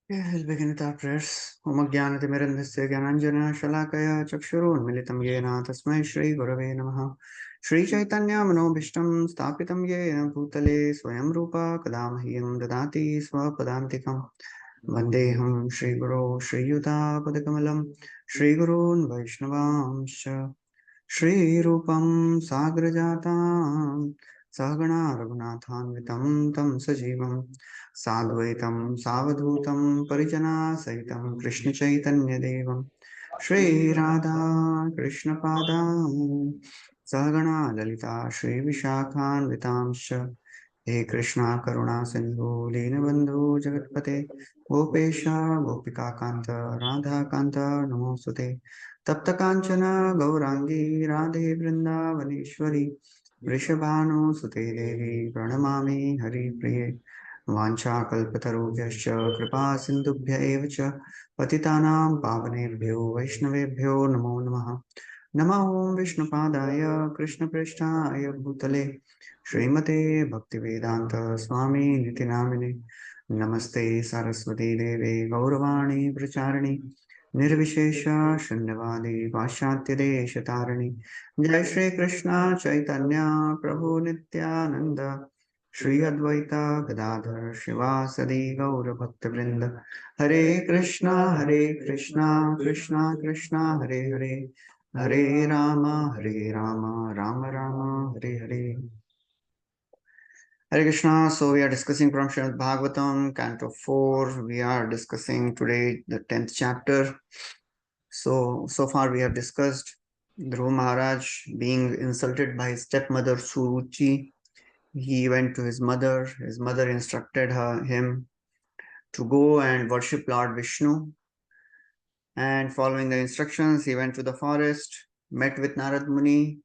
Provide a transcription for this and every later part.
Yeah, we'll begin with our prayers. Om Jnanatimirandhasya Jnananjana Shalakaya Chakshurunmilitam Yena Tasmai Shri Gurave Namaha. Shri Chaitanya Manobhishtam Sthapitam Yena Bhutale Swayam Rupa Kadamahyam Dadati Swapadantikam. Vandeham Shri Guru Shri Yuta Padakamalam Shri Gurun Vaishnavamsha Shri Rupam Sagrajatam Sahagana Raghunathanvitam Tam Sajivam Sadvaitam Savadhutam Parijana Saitam Krishna Chaitanya Devam Shri Radha Krishna Padam Sahagana Lalita Shri Vishakhan Vitamsha He Krishna Karuna Sindhu Deenabandhu Jagatpate Gopesha Gopika Kanta Radha Kanta Namosute Tapta Kanchana Gaurangi Radhe Vrindavaneshwari Vrishabhanu Sute Devi Pranamami Hari Priye वाञ्छाकल्पतरुभ्यश्च कृपा सिन्धुभ्य एव च पतितानां पावनेभ्यो वैष्णवेभ्यो नमो नमः नमः ॐ विष्णुपादाय कृष्णप्रेष्ठाय भूतले श्रीमते भक्तिवेदान्त स्वामी निति नामिने नमस्ते सरस्वती देवे गौरवाणी प्रचारिणि निर्विशेष शून्यवादी पाश्चात्य देश तारिणि जय श्री कृष्ण चैतन्य प्रभु नित्यानंद श्री अद्वैता गदाधर शिवासदि गौर भक्तवृंद हरे Krishna Krishna Krishna Hare Hare Hare Ram Ram Ram Hare Hare Hare Krishna. So we are discussing from Srimad Bhagavatam, Canto 4. We are discussing today the 10th chapter. So far we have discussed Dhruva Maharaj being insulted by his stepmother Suruchi. He went to his mother. His mother instructed him to go and worship Lord Vishnu. And following the instructions, he went to the forest, met with Narad Muni,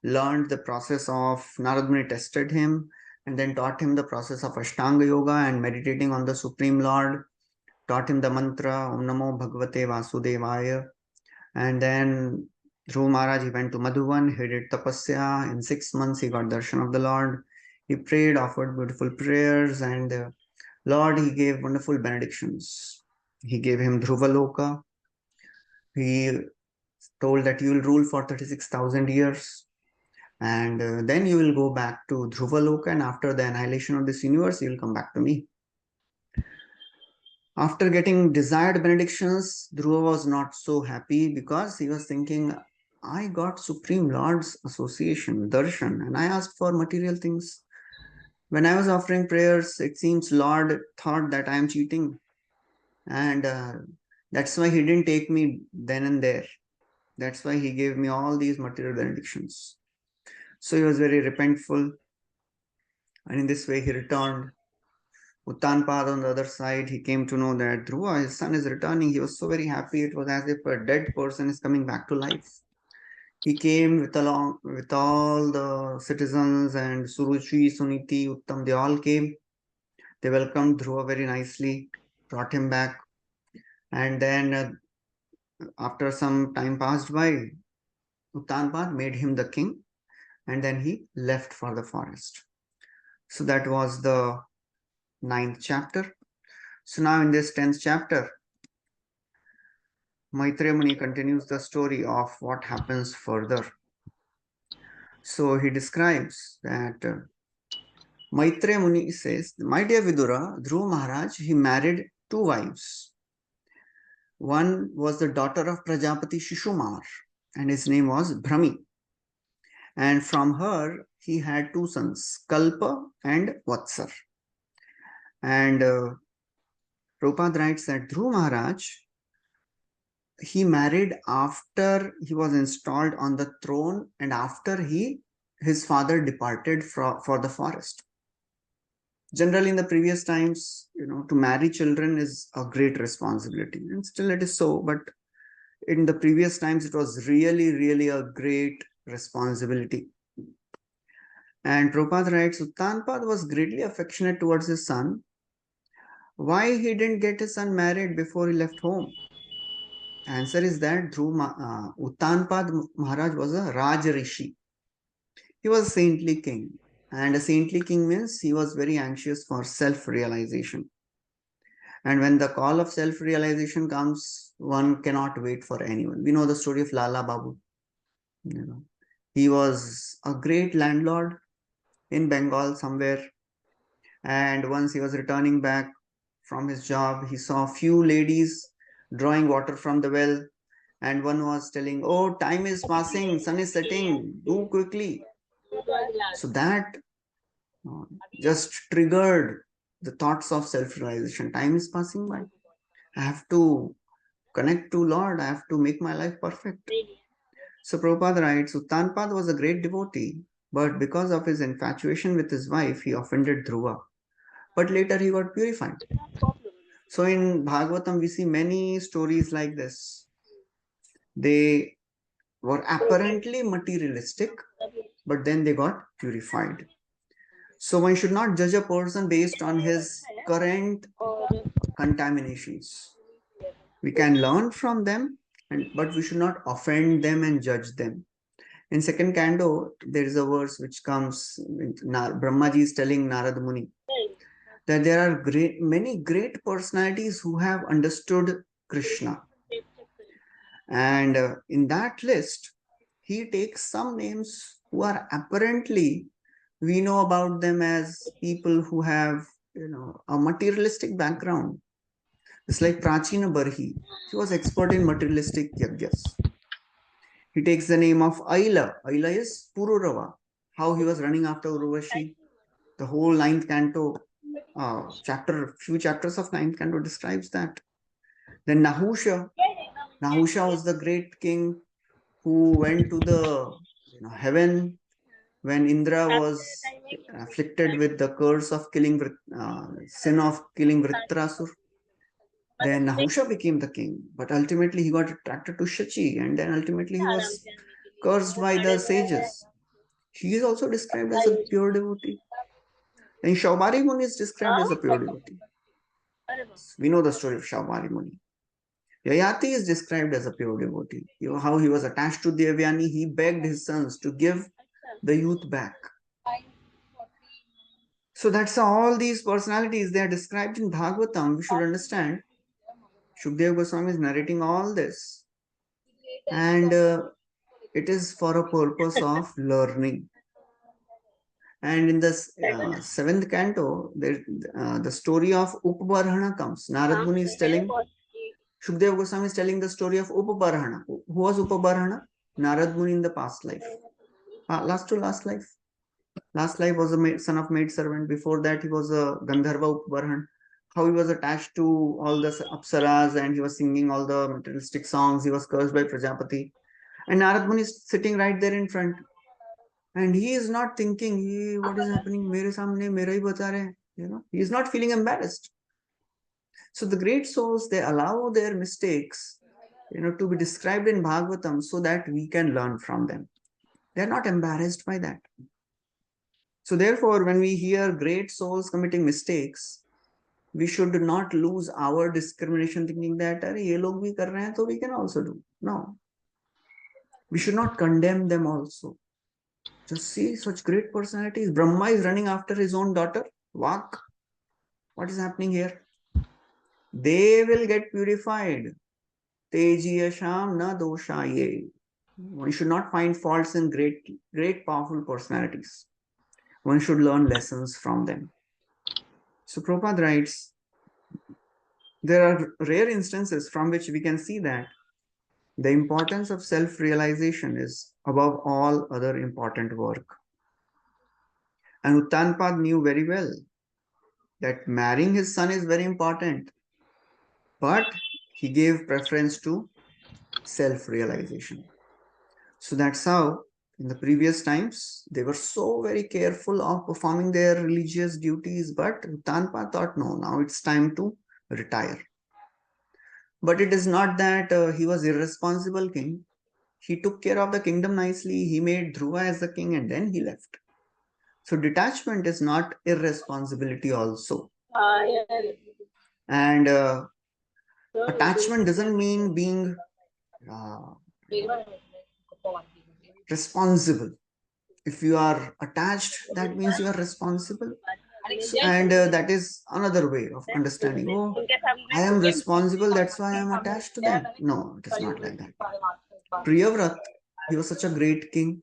learned the process of Narad Muni tested him, and then taught him the process of Ashtanga Yoga and meditating on the Supreme Lord, taught him the mantra Om Namo Bhagavate Vasudevaya. And then Dhruva Maharaj, he went to Madhuvan, he did tapasya. In 6 months, he got darshan of the Lord. He prayed, offered beautiful prayers, and the Lord, he gave wonderful benedictions. He gave him Dhruva Loka. He told that you will rule for 36,000 years. And then you will go back to Dhruva Loka, and after the annihilation of this universe, you will come back to me. After getting desired benedictions, Dhruva was not so happy because he was thinking, I got Supreme Lord's association, darshan, and I asked for material things. When I was offering prayers, it seems Lord thought that I am cheating, and that's why he didn't take me then and there. That's why he gave me all these material benedictions. So he was very repentful, and in this way he returned. Uttanpad on the other side, he came to know that Dhruva, his son, is returning. He was so very happy. It was as if a dead person is coming back to life. He came with all the citizens, and Suruchi, Suniti, Uttam, they all came. They welcomed Dhruva very nicely, brought him back. And then after some time passed by, Uttanpad made him the king, and then he left for the forest. So that was the 9th chapter. So now in this 10th chapter, Maitreya Muni continues the story of what happens further. So he describes that Maitreya Muni says, my dear Vidura, Dhruva Maharaj, he married 2 wives. One was the daughter of Prajapati Shishumar, and his name was Brahmi. And from her, he had 2 sons, Kalpa and Vatsar. And Prabhupada writes that Dhruva Maharaj, he married after he was installed on the throne and after his father departed for the forest. Generally, in the previous times, to marry children is a great responsibility, and still it is so. But in the previous times, it was really, really a great responsibility. And Prabhupada writes, Uttanpad was greatly affectionate towards his son. Why he didn't get his son married before he left home? Answer is that Uttanpad Maharaj was a Raj Rishi. He was a saintly king. And a saintly king means he was very anxious for self-realization. And when the call of self-realization comes, one cannot wait for anyone. We know the story of Lala Babu. You know, he was a great landlord in Bengal somewhere, and once he was returning back from his job, he saw a few ladies drawing water from the well, and one was telling, "Oh, time is passing, sun is setting, do quickly." So that uh, just triggered the thoughts of self-realization. Time is passing by. I have to connect to Lord. I have to make my life perfect. So Prabhupada writes, Uttanpad was a great devotee, but because of his infatuation with his wife, he offended Dhruva. But later he got purified. So in Bhagavatam, we see many stories like this. They were apparently materialistic, but then they got purified. So one should not judge a person based on his current contaminations. We can learn from them, but we should not offend them and judge them. In second canto, there is a verse which comes, Brahmaji is telling Narad Muni that there are many great personalities who have understood Krishna. And in that list, he takes some names who are apparently, we know about them as people who have, a materialistic background. It's like Prachina Barhi. He was expert in materialistic yagyas. He takes the name of Aila. Aila is Pururava, how he was running after Urvashi. The whole ninth canto, few chapters of ninth canto describes that. Then Nahusha. Nahusha was the great king who went to the heaven when Indra was afflicted with the curse of sin of killing Vritrasur. Then Nahusha became the king, but ultimately he got attracted to Shachi, and then ultimately he was cursed by the sages. He is also described as a pure devotee. And Shaubari Muni is described as a pure devotee. We know the story of Shaubari Muni. Yayati is described as a pure devotee. How he was attached to Devyani, he begged his sons to give the youth back. So that's all these personalities, they are described in Bhagavatam. We should understand Shukdev Goswami is narrating all this. And it is for a purpose of learning. And in the seventh canto, the story of Upabarhana comes. Narad Muni is telling, Shukdev Goswami is telling the story of Upabarhana. Who was Upabarhana? Narad Muni in the past life. Last to last life. Last life was a son of maid servant. Before that, he was a Gandharva Upabarhan. How he was attached to all the apsaras and he was singing all the materialistic songs. He was cursed by Prajapati. And Narad Muni is sitting right there in front. And he is not thinking, what is happening? Mere samne, mera hi bata rahe. He is not feeling embarrassed. So the great souls, they allow their mistakes, to be described in Bhagavatam so that we can learn from them. They're not embarrassed by that. So therefore, when we hear great souls committing mistakes, we should not lose our discrimination thinking that, ye log bhi kar rahe hain, so we can also do. No. We should not condemn them also. Just see such great personalities. Brahma is running after his own daughter. Vak. What is happening here? They will get purified. Tejiyasham na doshaye. One should not find faults in great powerful personalities. One should learn lessons from them. So Prabhupada writes, there are rare instances from which we can see that the importance of self-realization is above all other important work. And Uttanpad knew very well that marrying his son is very important, but he gave preference to self-realization. So that's how in the previous times they were so very careful of performing their religious duties, but Uttanpad thought, no, now it's time to retire. But it is not that he was irresponsible king. He took care of the kingdom nicely. He made Dhruva as the king and then he left. So detachment is not irresponsibility also. And attachment doesn't mean being responsible. If you are attached, that means you are responsible. And that is another way of understanding. Oh, I am responsible, that's why I am attached to them. No, it is not like that. Priyavrat, he was such a great king,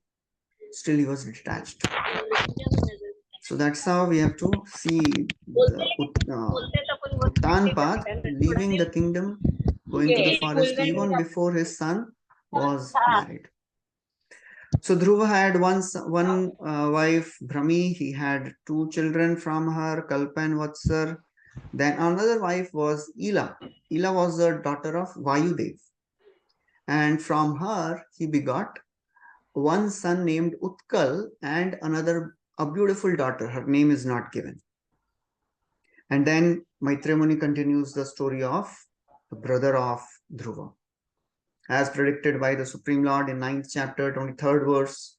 still he was detached. So that's how we have to see the Uttan path, leaving the kingdom, going to the forest even before his son was married. So Dhruva had one wife, Brahmi. He had two children from her, Kalpa and Vatsar. Then another wife was Ila. Ila was the daughter of Vayudev. And from her, he begot one son named Utkal and a beautiful daughter. Her name is not given. And then Maitreya Muni continues the story of the brother of Dhruva. As predicted by the Supreme Lord in 9th chapter, 23rd verse,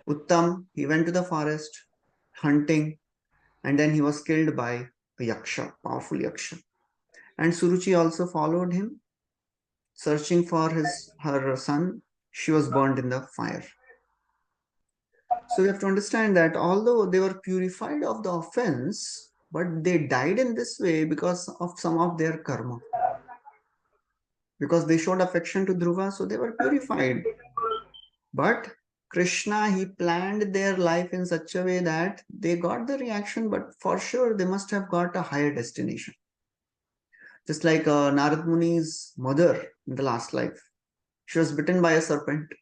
Uttam, he went to the forest hunting, and then he was killed by a yaksha, powerful yaksha. And Suruchi also followed him, searching for her son. She was burned in the fire. So we have to understand that although they were purified of the offense, but they died in this way because of some of their karma. Because they showed affection to Dhruva, so they were purified. But Krishna, he planned their life in such a way that they got the reaction, but for sure they must have got a higher destination. Just like Narad Muni's mother in the last life. She was bitten by a serpent.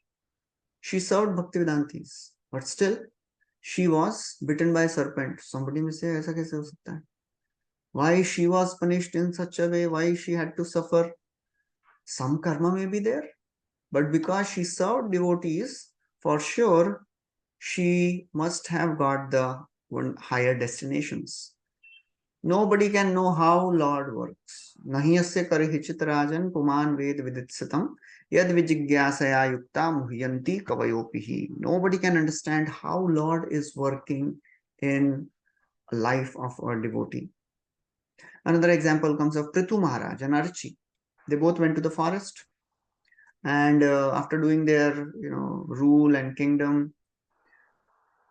She served Bhaktivedantis, but still she was bitten by a serpent. Somebody may say, "Aisa kaise ho sakta hai?" Why she was punished in such a way? Why she had to suffer? Some karma may be there, but because she served devotees, for sure she must have got the higher destinations. Nobody can know how Lord works. Nahiyasya karihichit rajan puman ved viditsatam yad vijigyasaya yukta muhyanti kavayopihi. Nobody can understand how Lord is working in a life of a devotee. Another example comes of Prithu Maharaj and Archi. They both went to the forest, and after doing their rule and kingdom,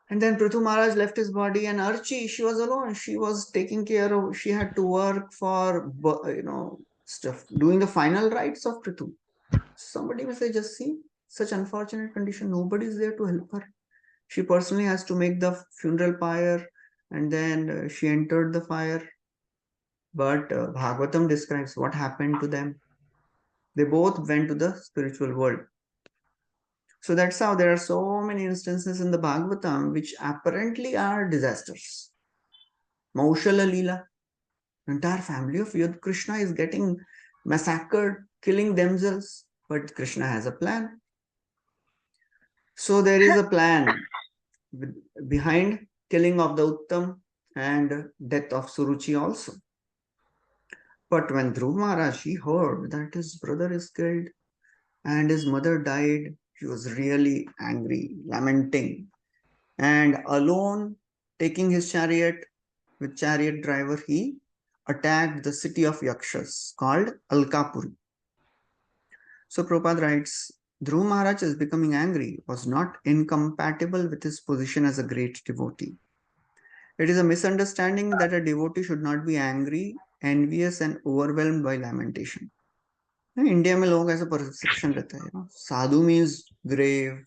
and then Prithu Maharaj left his body, and Archi, she was alone. She was taking care of, she had to work for, stuff, doing the final rites of Prithu. Somebody may say, just see, such unfortunate condition, nobody is there to help her. She personally has to make the funeral pyre, and then she entered the fire. But Bhagavatam describes what happened to them. They both went to the spiritual world. So that's how there are so many instances in the Bhagavatam which apparently are disasters. Maushala Leela, entire family of Yud Krishna is getting massacred, killing themselves, but Krishna has a plan. So there is a plan behind killing of the Uttam and death of Suruchi also. But when Dhruv Maharaj, he heard that his brother is killed and his mother died, he was really angry, lamenting, and alone taking his chariot with chariot driver, he attacked the city of Yakshas called Alkapuri. So Prabhupada writes, Dhruv Maharaj is becoming angry was not incompatible with his position as a great devotee. It is a misunderstanding that a devotee should not be angry, envious and overwhelmed by lamentation. India में लोगों का ऐसा perception रहता है sadhu means grave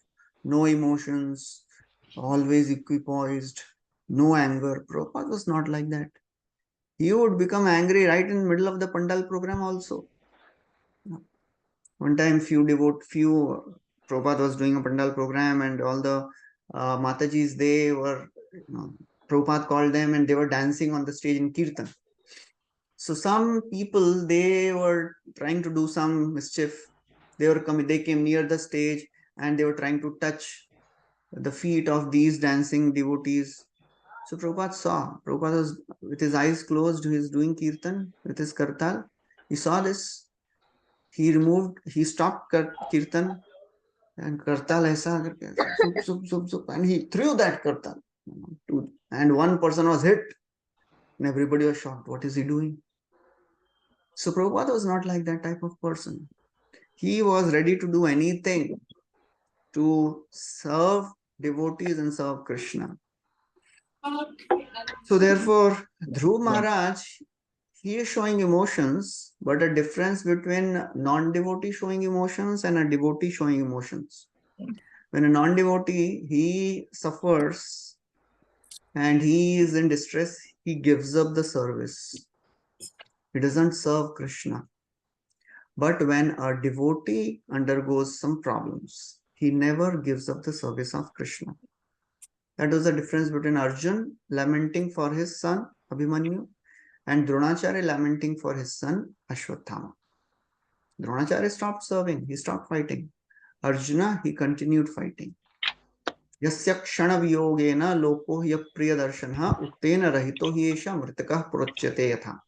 no emotions always equipoised, no anger. Prabhupada was not like that. He would become angry right in the middle of the Pandal program also. One time Prabhupada was doing a Pandal program and all the Matajis, they were, Prabhupada called them and they were dancing on the stage in Kirtan. So some people, they were trying to do some mischief. They came near the stage and they were trying to touch the feet of these dancing devotees. So Prabhupada saw. Prabhupada was with his eyes closed, he is doing kirtan with his kartal. He saw this. He stopped kirtan and kartal aisa and he threw that kartal. And one person was hit and everybody was shocked. What is he doing? So Prabhupada was not like that type of person. He was ready to do anything to serve devotees and serve Krishna. So therefore, Dhruv Maharaj, he is showing emotions, but a difference between non-devotee showing emotions and a devotee showing emotions. When a non-devotee, he suffers and he is in distress, he gives up the service. He doesn't serve Krishna. But when a devotee undergoes some problems, he never gives up the service of Krishna. That was the difference between Arjun lamenting for his son Abhimanyu and Dronacharya lamenting for his son Ashwatthama. Dronacharya stopped serving, he stopped fighting. Arjuna, he continued fighting. Yasya kshana viyogena loko hiya priya darshanha uttena rahito hi esha mritakah protyate yatha.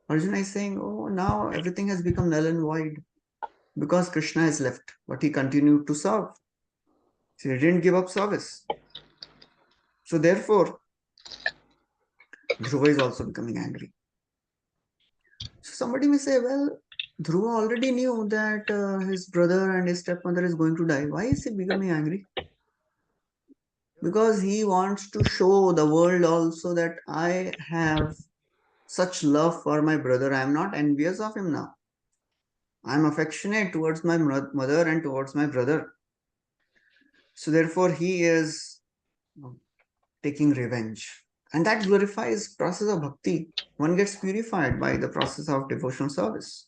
Arjuna is saying, oh, now everything has become null and void because Krishna has left, but he continued to serve. So he didn't give up service. So therefore, Dhruva is also becoming angry. So somebody may say, well, Dhruva already knew that his brother and his stepmother is going to die. Why is he becoming angry? Because he wants to show the world also that I have such love for my brother. I am not envious of him now. I am affectionate towards my mother and towards my brother. So therefore, he is taking revenge. And that glorifies process of bhakti. One gets purified by the process of devotional service.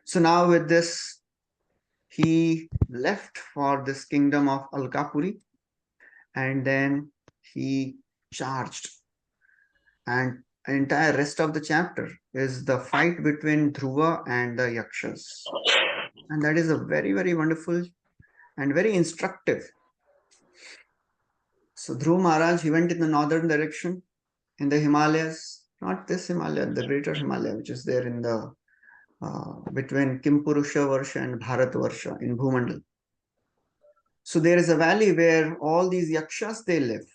So now with this, he left for this kingdom of Alkapuri and then he charged. And the entire rest of the chapter is the fight between Dhruva and the Yakshas. And that is a very, very wonderful and very instructive. So Dhruva Maharaj, he went in the northern direction in the Himalayas, not this Himalaya, the greater Himalaya, which is there in the between Kimpurusha Varsha and Bharat Varsha in Bhumandal. So there is a valley where all these yakshas they live.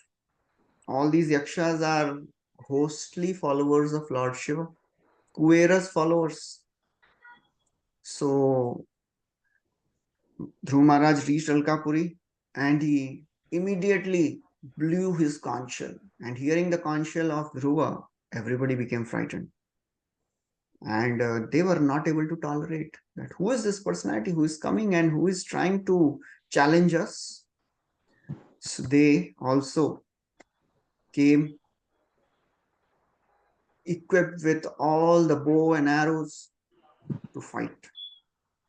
All these yakshas are ghostly followers of Lord Shiva, Kuvera's followers. So Dhruva Maharaj reached Alkapuri and he immediately blew his conch shell. And hearing the conch shell of Dhruva, everybody became frightened. And they were not able to tolerate that. Who is this personality who is coming and who is trying to challenge us? So they also came equipped with all the bow and arrows to fight.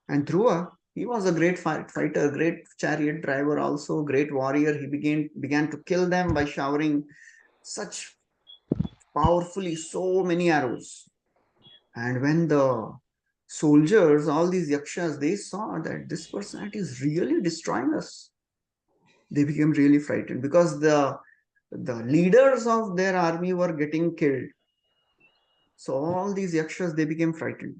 And Dhruva, he was a great fighter, great chariot driver, also great warrior. He began to kill them by showering such powerfully so many arrows. And when the soldiers, all these yakshas, they saw that this personality is really destroying us, they became really frightened because the leaders of their army were getting killed. So all these yakshas, they became frightened.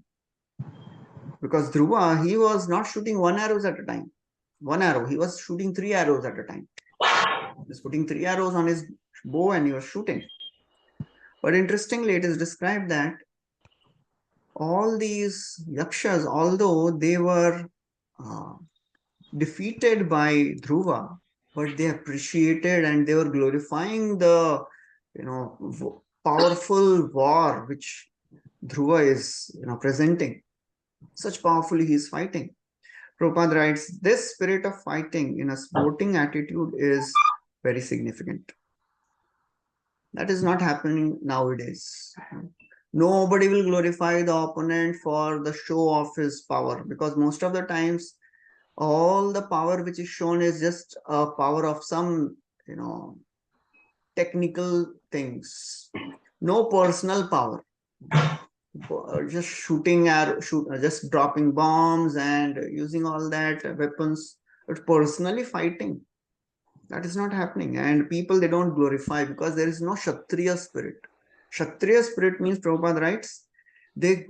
Because Dhruva, he was not shooting one arrows at a time. One arrow, he was shooting 3 arrows at a time. He was putting 3 arrows on his bow and he was shooting. But interestingly, it is described that all these yakshas, although they were defeated by Dhruva, but they appreciated and they were glorifying the, powerful war which Dhruva is, presenting. Such powerfully he is fighting. Prabhupada writes, this spirit of fighting in a sporting attitude is very significant. That is not happening nowadays. Nobody will glorify the opponent for the show of his power because most of the times all the power which is shown is just a power of some, technical things. No personal power. Just shooting just dropping bombs and using all that weapons, but personally fighting, that is not happening. And people, they don't glorify because there is no Kshatriya spirit. Kshatriya spirit means, Prabhupada writes, they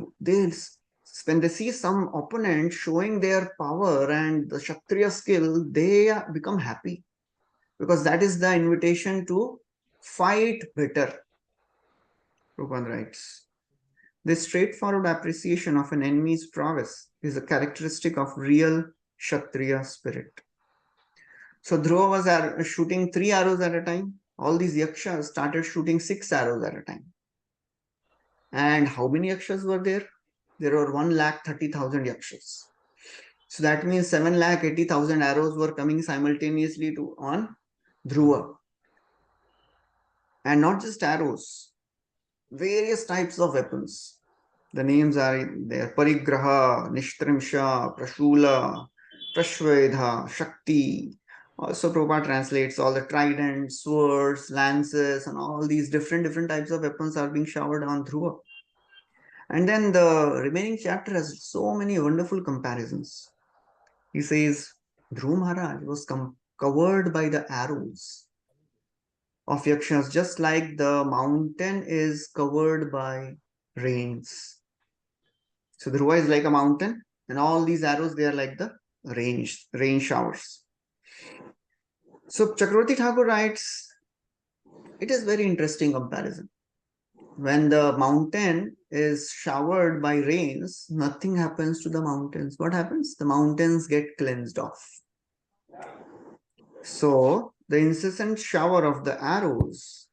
when they see some opponent showing their power and the Kshatriya skill, they become happy because that is the invitation to fight better. Prabhupada writes, this straightforward appreciation of an enemy's prowess is a characteristic of real Kshatriya spirit. So Dhruva was shooting 3 arrows at a time. all these yakshas started shooting 6 arrows at a time. And how many yakshas were there? There were 1,30,000 yakshas. So that means 7,80,000 arrows were coming simultaneously on Dhruva. And not just arrows, various types of weapons. The names are there: Parigraha, Nishtrimsha, Prashula, Prashvedha, Shakti. Also, Prabhupada translates all the tridents, swords, lances, and all these different types of weapons are being showered on Dhruva. And then the remaining chapter has so many wonderful comparisons. He says Dhruva Maharaj was covered by the arrows of yakshas, just like the mountain is covered by rains. So Dhruva is like a mountain, and all these arrows, they are like the rain showers. So Chakravarti Thakur writes, it is very interesting comparison. When the mountain is showered by rains, nothing happens to the mountains. What happens? The mountains get cleansed off. So the incessant shower of the arrows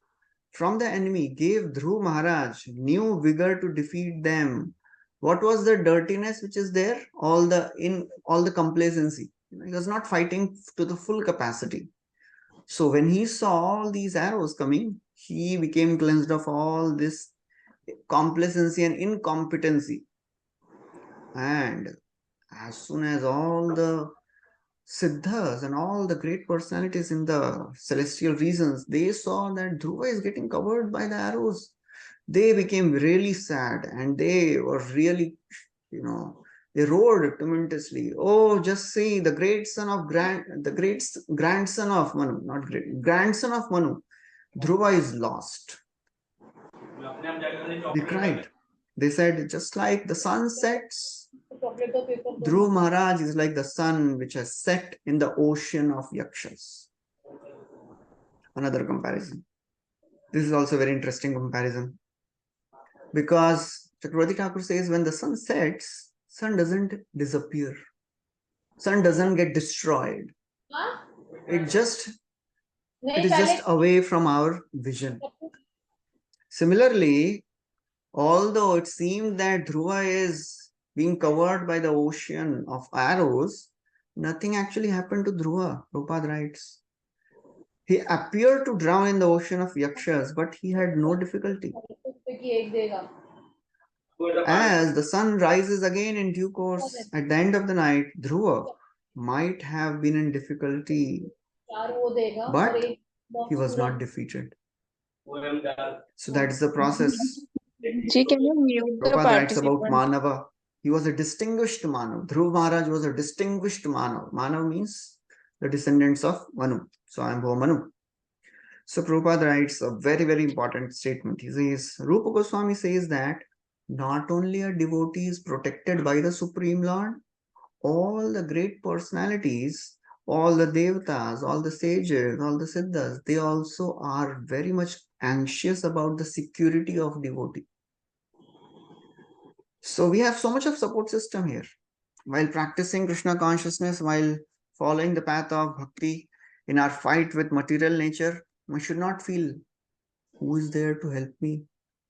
from the enemy gave Dhruva Maharaj new vigor to defeat them. What was the dirtiness which is there? All the complacency. He was not fighting to the full capacity. So when he saw all these arrows coming, he became cleansed of all this complacency and incompetency. And as soon as all the Siddhas and all the great personalities in the celestial regions, they saw that Dhruva is getting covered by the arrows, they became really sad, and they were really, they roared tremendously. Oh, just see, the great grandson of Manu, not great, grandson of Manu, Dhruva is lost. They cried. They said, just like the sun sets, Dhruva Maharaj is like the sun which has set in the ocean of yakshas. Another comparison. This is also a very interesting comparison. Because Chakravarti Thakur says when the sun sets, sun doesn't disappear. Sun doesn't get destroyed. It is just away from our vision. Similarly, although it seemed that Dhruva is being covered by the ocean of arrows, nothing actually happened to Dhruva, Prabhupada writes. He appeared to drown in the ocean of yakshas, but he had no difficulty. As the sun rises again in due course at the end of the night, Dhruva might have been in difficulty, but he was not defeated. So that is the process. Can you mute the Prabhupada writes about participant? Manava. He was a distinguished Manav. Dhruva Maharaj was a distinguished Manav. Manav means the descendants of Manu. So I am Manu. So Prabhupada writes a very important statement. He says, Rupa Goswami says that not only are devotees protected by the Supreme Lord, all the great personalities, all the devatas, all the sages, all the siddhas, they also are very much anxious about the security of devotee. So we have so much of support system here. While practicing Krishna consciousness, while following the path of bhakti, in our fight with material nature, we should not feel, who is there to help me?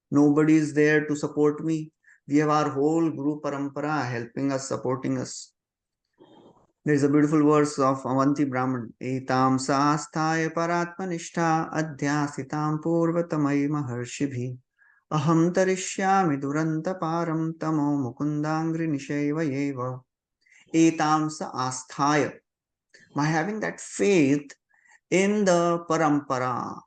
Nobody is there to support me. We have our whole Guru Parampara helping us, supporting us. There is a beautiful verse of Avanti Brahman. Etam sasthaya paratmanishta adhyasitam purvatamai maharshibhi. Aham tarishyami duranta param tamo mukundangri nisheva yeva. Etam sa asthaya. By having that faith in the parampara,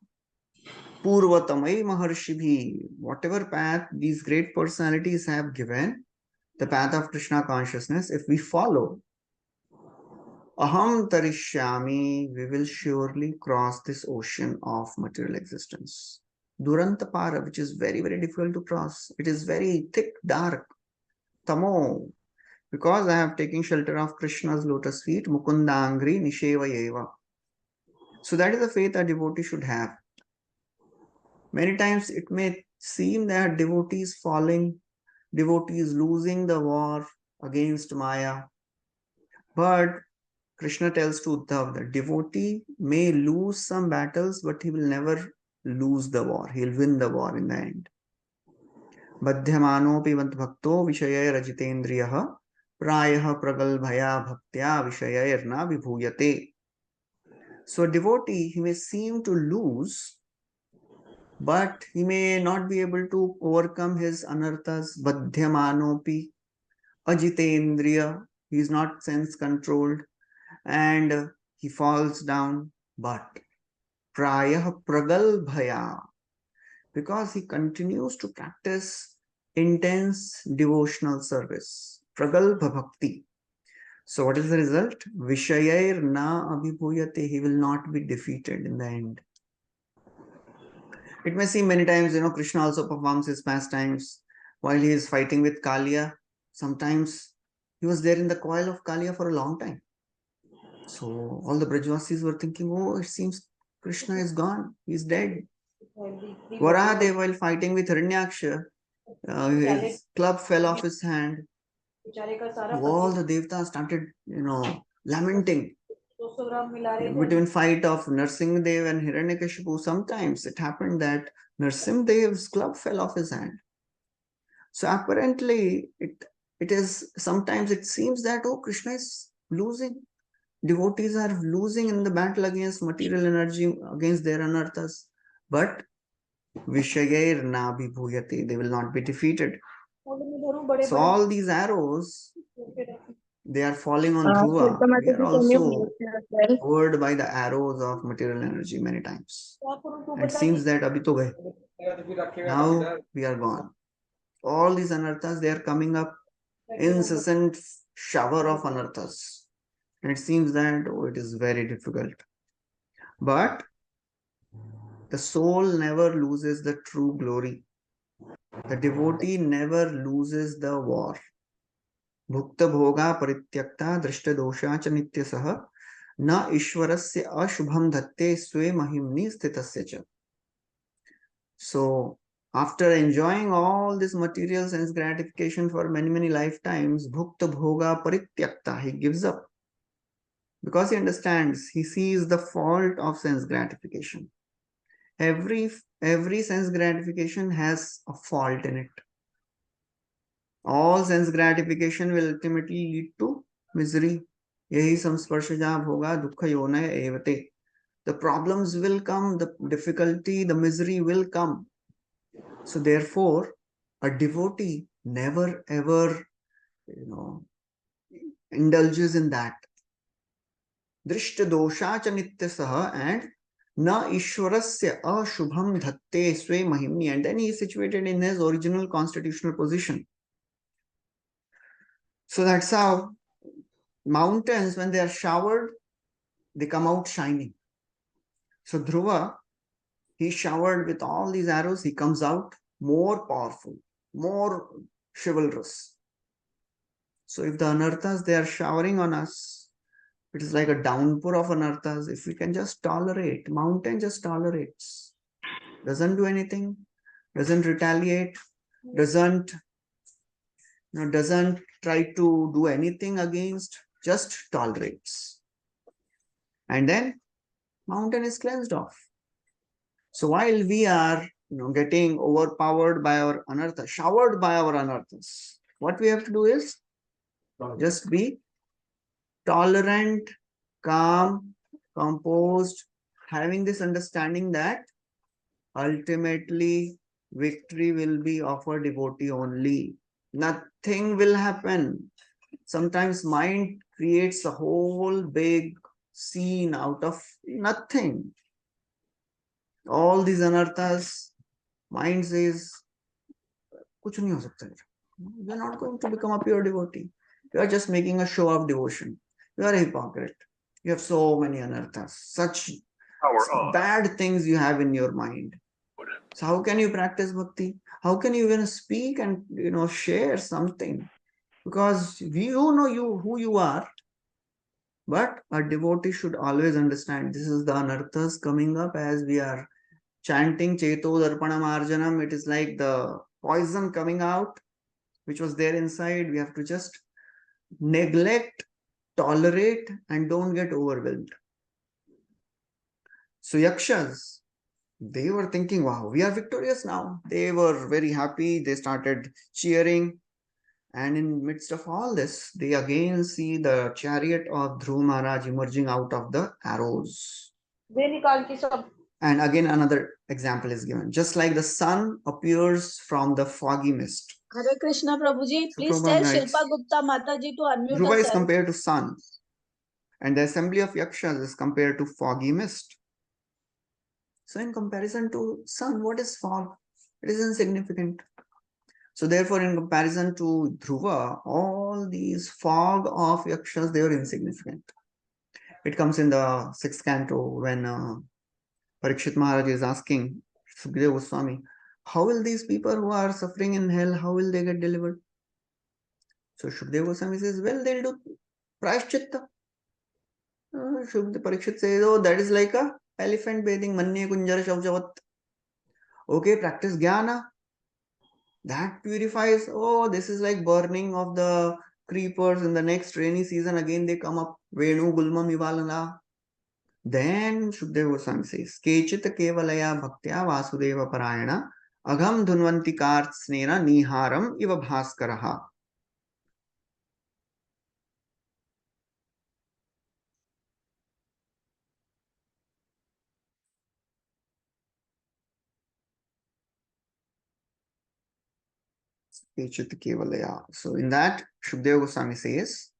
purvatamai maharshibhi, whatever path these great personalities have given, the path of Krishna consciousness, if we follow, aham tarishyami, we will surely cross this ocean of material existence. Duranta para, which is very difficult to cross. It is very thick, dark. Tamo, because I have taken shelter of Krishna's lotus feet, mukundangri nisheva yeva. So that is the faith a devotee should have. Many times it may seem that devotees falling, devotees losing the war against Maya. But Krishna tells to Uddhav that devotee may lose some battles, but he will never lose the war. He'll win the war in the end. बध्यमानोऽपि मद्भक्तो विषयैरजितेन्द्रियः प्रायः प्रगल्भया भक्त्या विषयैर्न विभूयते. So a devotee, he may seem to lose, but he may not be able to overcome his anarthas. Badhyamanopi, ajitendriya, he is not sense controlled, and he falls down. But prayah pragalbhaya, because he continues to practice intense devotional service. Pragalbha bhakti. So what is the result? Vishayair na abhibhuyate, he will not be defeated in the end. It may seem many times, Krishna also performs his pastimes while he is fighting with Kaliya. Sometimes he was there in the coil of Kaliya for a long time. So all the Brajvasis were thinking, oh, it seems Krishna is gone. He's dead. Varahadev, while fighting with Hiranyaksha, his club fell off his hand. All the Devtas started, lamenting. Between fight of Narsimhadev and Hiranyakashipu, sometimes it happened that Narsimhadev's club fell off his hand. So apparently, it is sometimes it seems that Krishna is losing. Devotees are losing in the battle against material energy, against their anarthas. But Vishayair na bhuyati, they will not be defeated. So all these arrows, they are falling on Dhruva. We are also hurt by the arrows of material energy many times. It seems that abhi to gaye. Now we are gone. All these anarthas, they are coming up, incessant shower of anarthas. And it seems that it is very difficult. But the soul never loses the true glory. The devotee never loses the war. Bhukta bhoga parityakta drishta dosha cha nityasaha na ishwarasya ashubham dhatte swe mahimni sthitasya cha. So, after enjoying all this material sense gratification for many lifetimes, bhukta bhoga parityakta, he gives up. Because he understands, he sees the fault of sense gratification. Every sense gratification has a fault in it. All sense gratification will ultimately lead to misery. Yahi samsparshajah bhoga dukkha yonaya evate. The problems will come, the difficulty, the misery will come. So therefore, a devotee never ever, indulges in that. Drishta dosha cha nityasaha and na ishwarasya ashubham dhatte swe mahimni, and then he is situated in his original constitutional position. So that's how mountains, when they are showered, they come out shining. So Dhruva, he showered with all these arrows, he comes out more powerful, more chivalrous. So if the anarthas, they are showering on us, it is like a downpour of anarthas. If we can just tolerate, mountain just tolerates, doesn't do anything, doesn't retaliate, doesn't try to do anything against, just tolerates. And then mountain is cleansed off. So while we are getting overpowered by our anarthas, showered by our anarthas, what we have to do is just be tolerant, calm, composed, having this understanding that ultimately victory will be of a devotee only. Nothing will happen. Sometimes mind creates a whole big scene out of nothing. All these anarthas, mind says, kuch nahi ho sakta. You are not going to become a pure devotee. You are just making a show of devotion. You are a hypocrite. You have so many anarthas, such bad things you have in your mind. So how can you practice bhakti? How can you even speak and share something? Because you know who you are. But a devotee should always understand this is the anarthas coming up as we are chanting Cheto Darpanam Arjanam. It is like the poison coming out, which was there inside. We have to just neglect, tolerate and don't get overwhelmed. So Yakshas, they were thinking, wow, we are victorious now. They were very happy. They started cheering. And in midst of all this, they again see the chariot of Dhruva Maharaj emerging out of the arrows. And again, another example is given. Just like the sun appears from the foggy mist. Hare Krishna, Prabhuji. So Please Prabhupada tell writes, Shilpa Gupta Mataji to unmute Dhruva is herself. compared to sun, and the assembly of Yakshas is compared to foggy mist. So in comparison to sun, what is fog? It is insignificant. So therefore, in comparison to Dhruva, all these fog of Yakshas, they are insignificant. It comes in the sixth canto when Parikshit Maharaj is asking Sukadeva Goswami, how will these people who are suffering in hell, how will they get delivered? So Sukadeva Goswami says, well, they'll do prashchitta. Parikshit says, oh, that is like a elephant bathing, manye kunjara shauchavat. Okay, practice jnana. That purifies. Oh, this is like burning of the creepers in the next rainy season. Again, they come up. Venu gulma mivalana. Then Shukadeva Goswami says, Kechit kevalaya bhaktya vasudeva parayana agham dhunvanti kartsnena niharam iva bhaskaraha. Kechit kevalaya. So in that, Shukadeva Goswami says,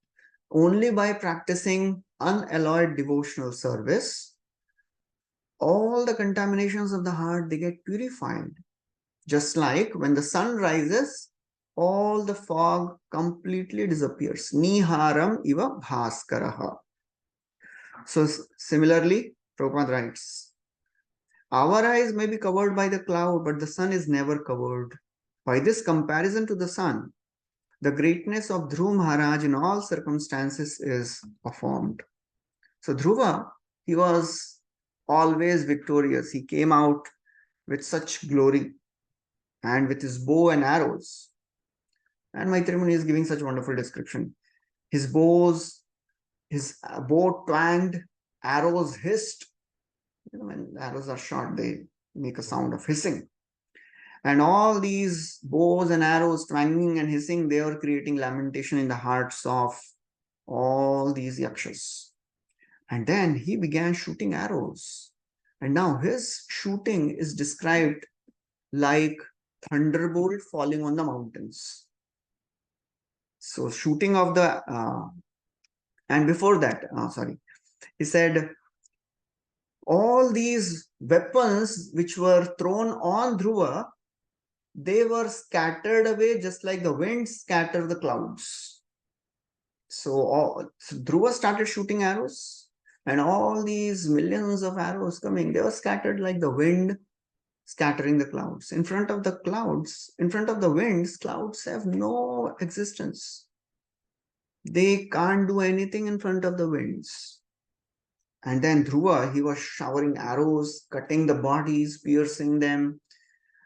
only by practicing unalloyed devotional service, all the contaminations of the heart, they get purified. Just like when the sun rises, all the fog completely disappears. Niharam iva bhaskaraha. So similarly, Prabhupada writes, our eyes may be covered by the cloud, but the sun is never covered. By this comparison to the sun, the greatness of Dhruva Maharaj in all circumstances is performed. So Dhruva, he was always victorious. He came out with such glory and with his bow and arrows. And Maitreya Muni is giving such wonderful description. His bow twanged, arrows hissed. When arrows are shot, they make a sound of hissing. And all these bows and arrows twanging and hissing, they are creating lamentation in the hearts of all these yakshas. And then he began shooting arrows. And now his shooting is described like thunderbolt falling on the mountains. So shooting of the, and before that, he said, all these weapons which were thrown on Dhruva, they were scattered away just like the wind scatter the clouds. So Dhruva started shooting arrows, and all these millions of arrows coming, they were scattered like the wind scattering the clouds. In front of the clouds, in front of the winds, clouds have no existence. They can't do anything in front of the winds. And then Dhruva, he was showering arrows, cutting the bodies, piercing them.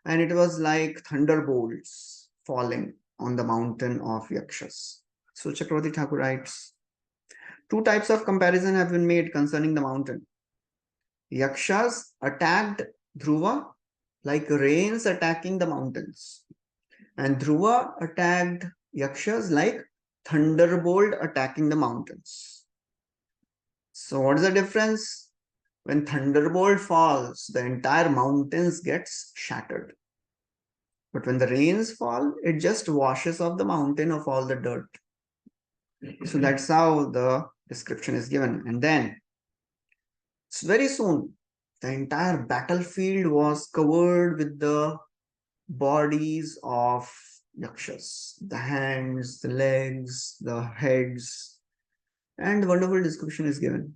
And it was like thunderbolts falling on the mountain of Yakshas. So Chakravarti Thakur writes, two types of comparison have been made concerning the mountain. Yakshas attacked Dhruva like rains attacking the mountains. And Dhruva attacked Yakshas like thunderbolt attacking the mountains. So what is the difference? When thunderbolt falls, the entire mountains gets shattered. But when the rains fall, it just washes off the mountain of all the dirt. So that's how the description is given. And then, very soon, the entire battlefield was covered with the bodies of yakshas, the hands, the legs, the heads, and the wonderful description is given.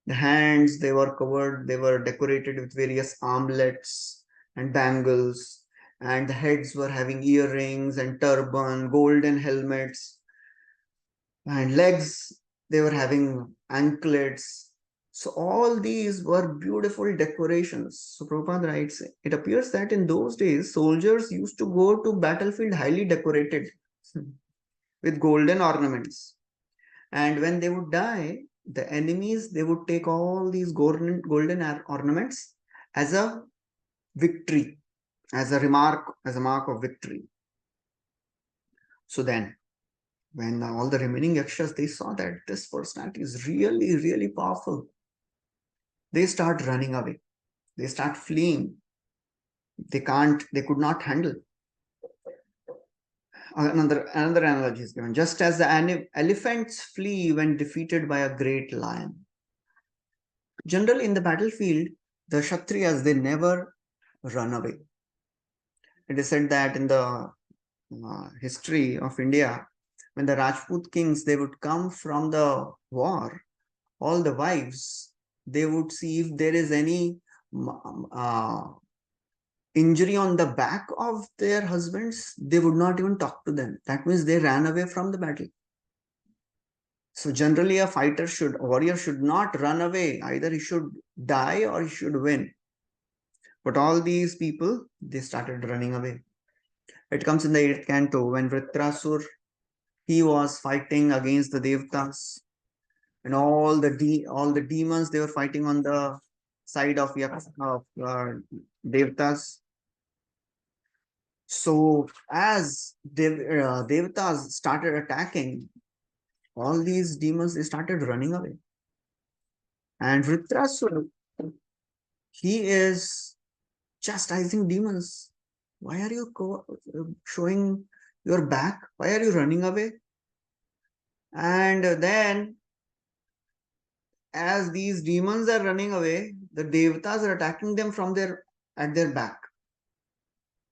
The hands, they were covered, they were decorated with various armlets and bangles, and the heads were having earrings and turban, golden helmets, and legs, they were having anklets. So all these were beautiful decorations. So Prabhupada writes, it appears that in those days, soldiers used to go to battlefield highly decorated with golden ornaments. And when they would die, the enemies, they would take all these golden ornaments as a victory, as a mark of victory. So then, when all the remaining yakshas, they saw that this personality is really, really powerful, they start running away. They start fleeing. They could not handle. Another analogy is given. Just as the elephants flee when defeated by a great lion. Generally, in the battlefield, the Kshatriyas, they never run away. It is said that in the history of India, when the Rajput kings, they would come from the war, all the wives, they would see if there is any uh, injury on the back of their husbands, they would not even talk to them. That means they ran away from the battle. So generally a warrior should not run away. Either he should die or he should win. But all these people, they started running away. It comes in the 8th canto when Vritrasur, he was fighting against the Devatas, and all the demons, they were fighting on the side of Devatas. So as Devatas started attacking, all these demons, they started running away. And Vritrasura, he is chastising demons. Why are you showing your back? Why are you running away? And then, as these demons are running away, the Devatas are attacking them at their back.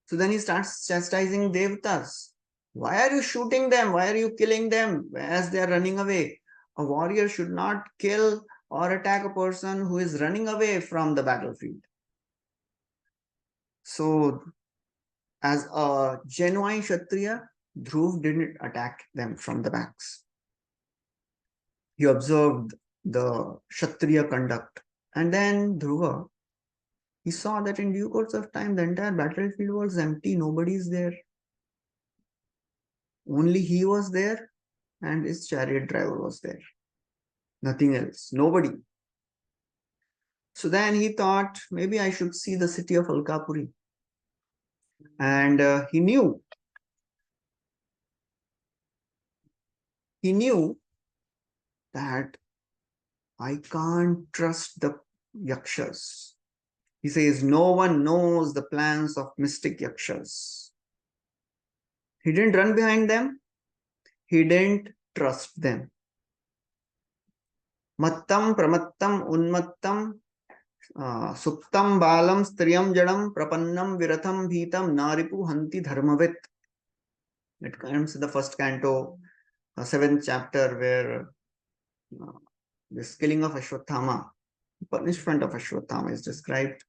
So then he starts chastising Devatas. Why are you shooting them? Why are you killing them as they are running away? A warrior should not kill or attack a person who is running away from the battlefield. So, as a genuine Kshatriya, Dhruv didn't attack them from the backs. He observed the Kshatriya conduct. And then Dhruva, he saw that in due course of time, the entire battlefield was empty. Nobody is there. Only he was there and his chariot driver was there. Nothing else. Nobody. So then he thought, maybe I should see the city of Alkapuri. And he knew that I can't trust the yakshas. He says, no one knows the plans of mystic yakshas. He didn't run behind them. He didn't trust them. Mattam, pramattam, unmattam, suptam, balam, striyam, jadam, prapannam, viratham, bhitam, naripu, hanti, dharmavit. It comes in the first canto, 7th chapter, where this killing of Ashwatthama, punishment of Ashwatthama is described.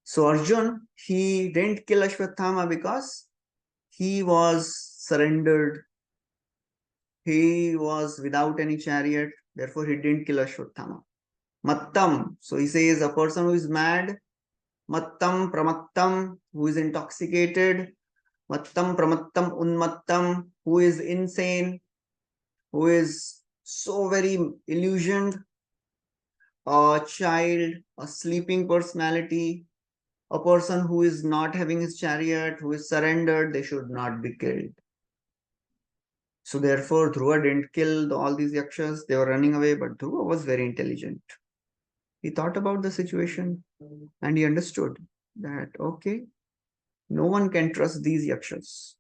So Arjun, he didn't kill Ashwatthama because he was surrendered. He was without any chariot. Therefore, he didn't kill Ashwatthama. Mattam. So he says a person who is mad. Mattam, pramattam, who is intoxicated. Mattam, pramattam, unmattam, who is insane, who is so very illusioned. A child, a sleeping personality, a person who is not having his chariot, who is surrendered, they should not be killed. So therefore, Dhruva didn't kill all these yakshas. They were running away, but Dhruva was very intelligent. He thought about the situation and he understood that, okay, no one can trust these yakshas.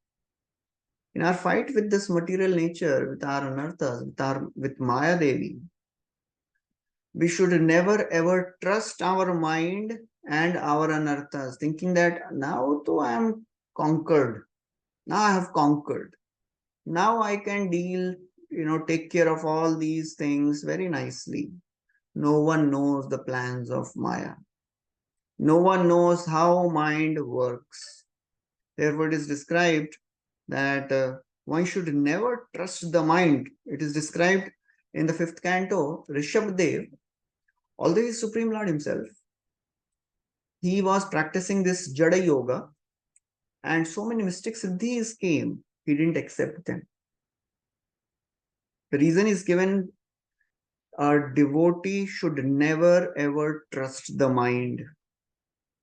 In our fight with this material nature, with our anarthas, with Maya Devi, we should never ever trust our mind and our anarthas, thinking that now too I am conquered. Now I have conquered. Now I can take care of all these things very nicely. No one knows the plans of Maya. No one knows how mind works. Therefore, it is described that one should never trust the mind. It is described in the 5th canto, Rishabdev, although he is Supreme Lord himself, he was practicing this Jada Yoga, and so many mystic siddhis came, he didn't accept them. The reason is given: a devotee should never ever trust the mind,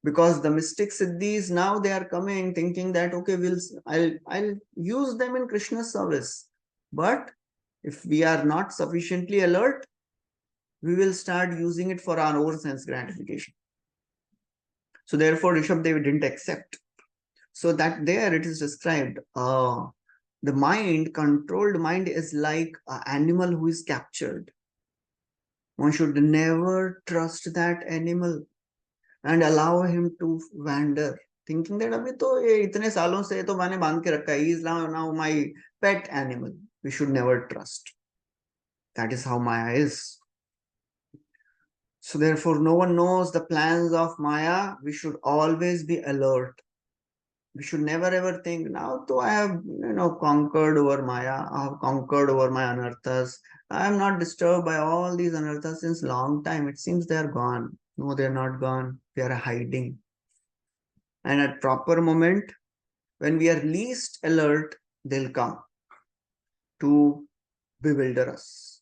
because the mystic siddhis now they are coming thinking that okay, I'll use them in Krishna's service, but if we are not sufficiently alert, we will start using it for our own sense gratification. So therefore Rishabdev didn't accept. So that there it is described, the mind, controlled mind, is like an animal who is captured. One should never trust that animal and allow him to wander, thinking that अभी तो ये इतने सालों से तो मैंने बांध के रखा है, he is now my pet animal. We should never trust. That is how Maya is. So therefore, no one knows the plans of Maya. We should always be alert. We should never ever think, now to I have conquered over Maya, I have conquered over my anarthas. I am not disturbed by all these anarthas since long time. It seems they are gone. No, they are not gone. They are hiding. And at proper moment, when we are least alert, they'll come to bewilder us.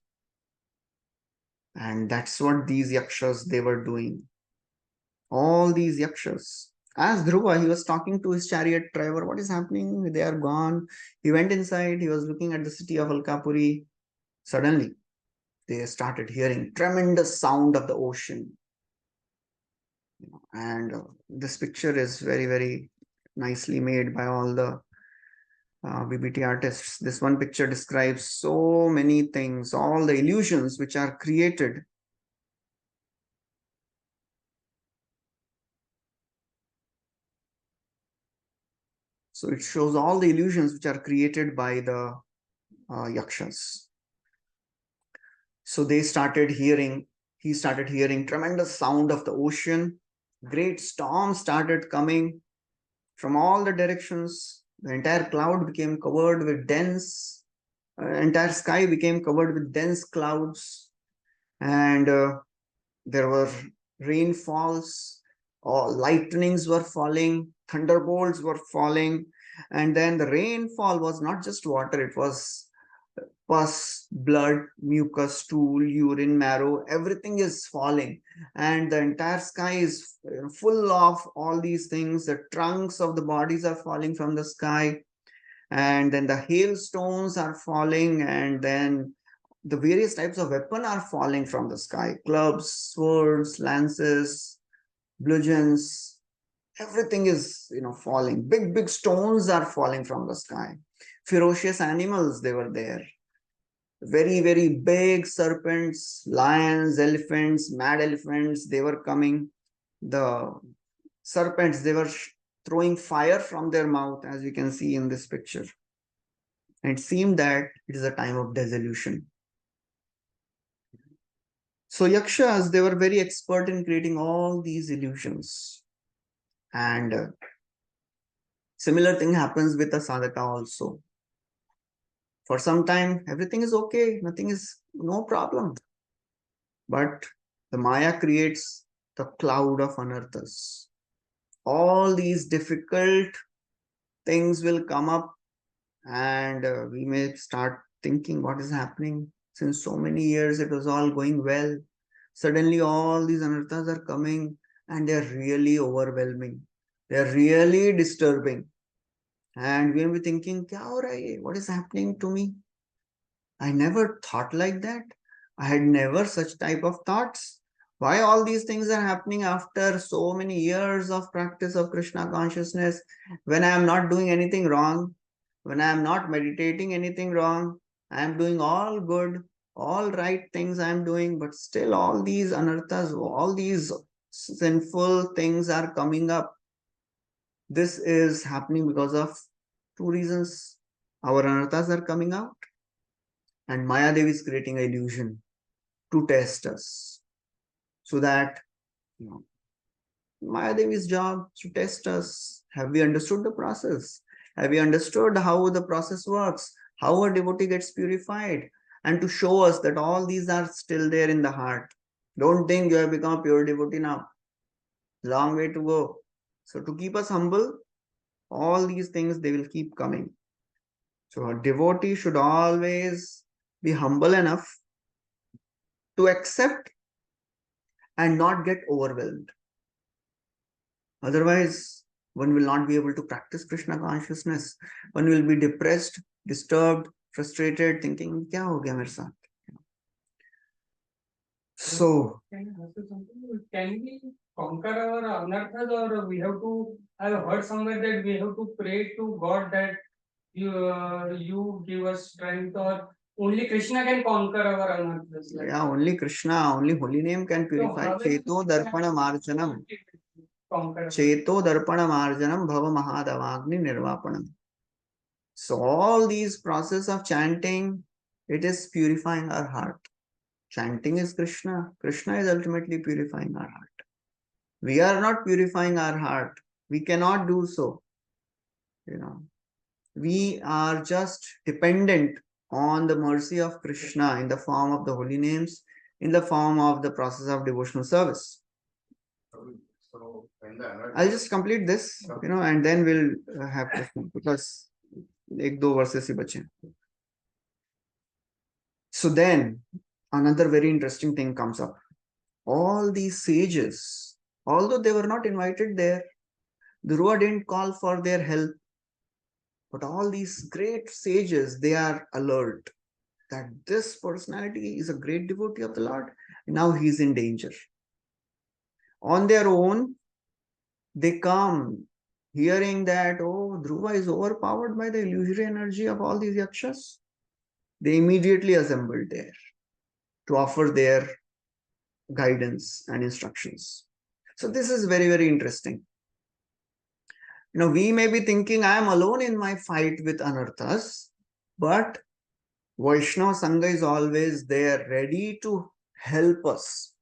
And that's what these yakshas they were doing. All these yakshas. As Dhruva, he was talking to his chariot driver, what is happening? They are gone. He went inside, he was looking at the city of Alkapuri. Suddenly, they started hearing tremendous sound of the ocean. And this picture is very, very nicely made by all the BBT artists. This one picture describes so many things, all the illusions which are created. So it shows all the illusions which are created by the yakshas. So he started hearing tremendous sound of the ocean. Great storms started coming from all the directions. The entire cloud became covered with dense, entire sky became covered with dense clouds. And there were rainfalls, or lightnings were falling, thunderbolts were falling. And then the rainfall was not just water, it was pus, blood, mucus, stool, urine, marrow, everything is falling. And the entire sky is full of all these things. The trunks of the bodies are falling from the sky. And then the hailstones are falling. And then the various types of weapon are falling from the sky. Clubs, swords, lances, bludgeons, everything is falling. Big stones are falling from the sky. Ferocious animals, they were there. Very, very big serpents, lions, elephants, mad elephants, they were coming. The serpents, they were throwing fire from their mouth, as you can see in this picture. And it seemed that it is a time of dissolution. So yakshas, they were very expert in creating all these illusions. And similar thing happens with a sadhaka also. For some time, everything is okay, no problem. But the Maya creates the cloud of anarthas. All these difficult things will come up, and we may start thinking, what is happening? Since so many years, it was all going well. Suddenly, all these anarthas are coming, and they're really overwhelming. They're really disturbing. And we'll be thinking, kya ho raha hai? What is happening to me? I never thought like that. I had never such type of thoughts. Why all these things are happening after so many years of practice of Krishna consciousness, when I am not doing anything wrong, when I am not meditating anything wrong, I am doing all good, all right things I am doing, but still all these anarthas, all these sinful things are coming up. This is happening because of two reasons. Our anarthas are coming out, and Maya Devi is creating an illusion to test us. So that, Maya Devi's job to test us. Have we understood the process? Have we understood how the process works? How a devotee gets purified? And to show us that all these are still there in the heart. Don't think you have become a pure devotee now. Long way to go. So to keep us humble, all these things, they will keep coming. So a devotee should always be humble enough to accept and not get overwhelmed. Otherwise, one will not be able to practice Krishna consciousness. One will be depressed, disturbed, frustrated, thinking, "Kya ho gaya mere saath?" So, can we conquer our anarthas, or we have to? I have heard somewhere that we have to pray to God that you give us strength, or only Krishna can conquer our anarthas. Yeah, only Krishna, only holy name can purify. Cheto darpana marjanam. Cheto darpana marjanam bhava mahadavagni nirvapanam. So all these process of chanting, it is purifying our heart. Chanting is Krishna. Krishna is ultimately purifying our heart. We are not purifying our heart. We cannot do so. We are just dependent on the mercy of Krishna in the form of the holy names, in the form of the process of devotional service. I'll just complete this, and then we'll have questions because ek do verses hi bache. So then another very interesting thing comes up. All these sages, although they were not invited there, Dhruva didn't call for their help. But all these great sages, they are alert that this personality is a great devotee of the Lord. Now he's in danger. On their own, they come hearing that, oh, Dhruva is overpowered by the illusory energy of all these yakshas. They immediately assembled there to offer their guidance and instructions. So this is very, very interesting. We may be thinking I am alone in my fight with anarthas, but Vaishnava Sangha is always there, ready to help us.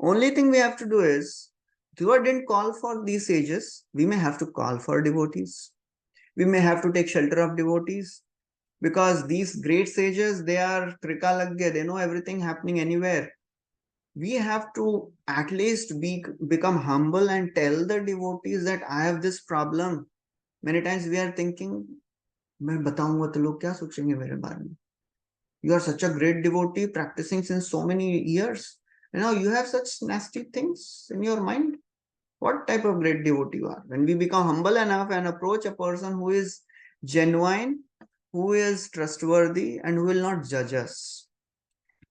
Only thing we have to do is, Dhruva didn't call for these sages, we may have to call for devotees. We may have to take shelter of devotees, because these great sages, they are trikalagya, they know everything happening anywhere. We have to at least become humble and tell the devotees that I have this problem. Many times we are thinking, मैं बताऊंगा तो लोग क्या सोचेंगे मेरे बारे में? You are such a great devotee, practicing since so many years. You have such nasty things in your mind. What type of great devotee you are? When we become humble enough and approach a person who is genuine, who is trustworthy, and who will not judge us,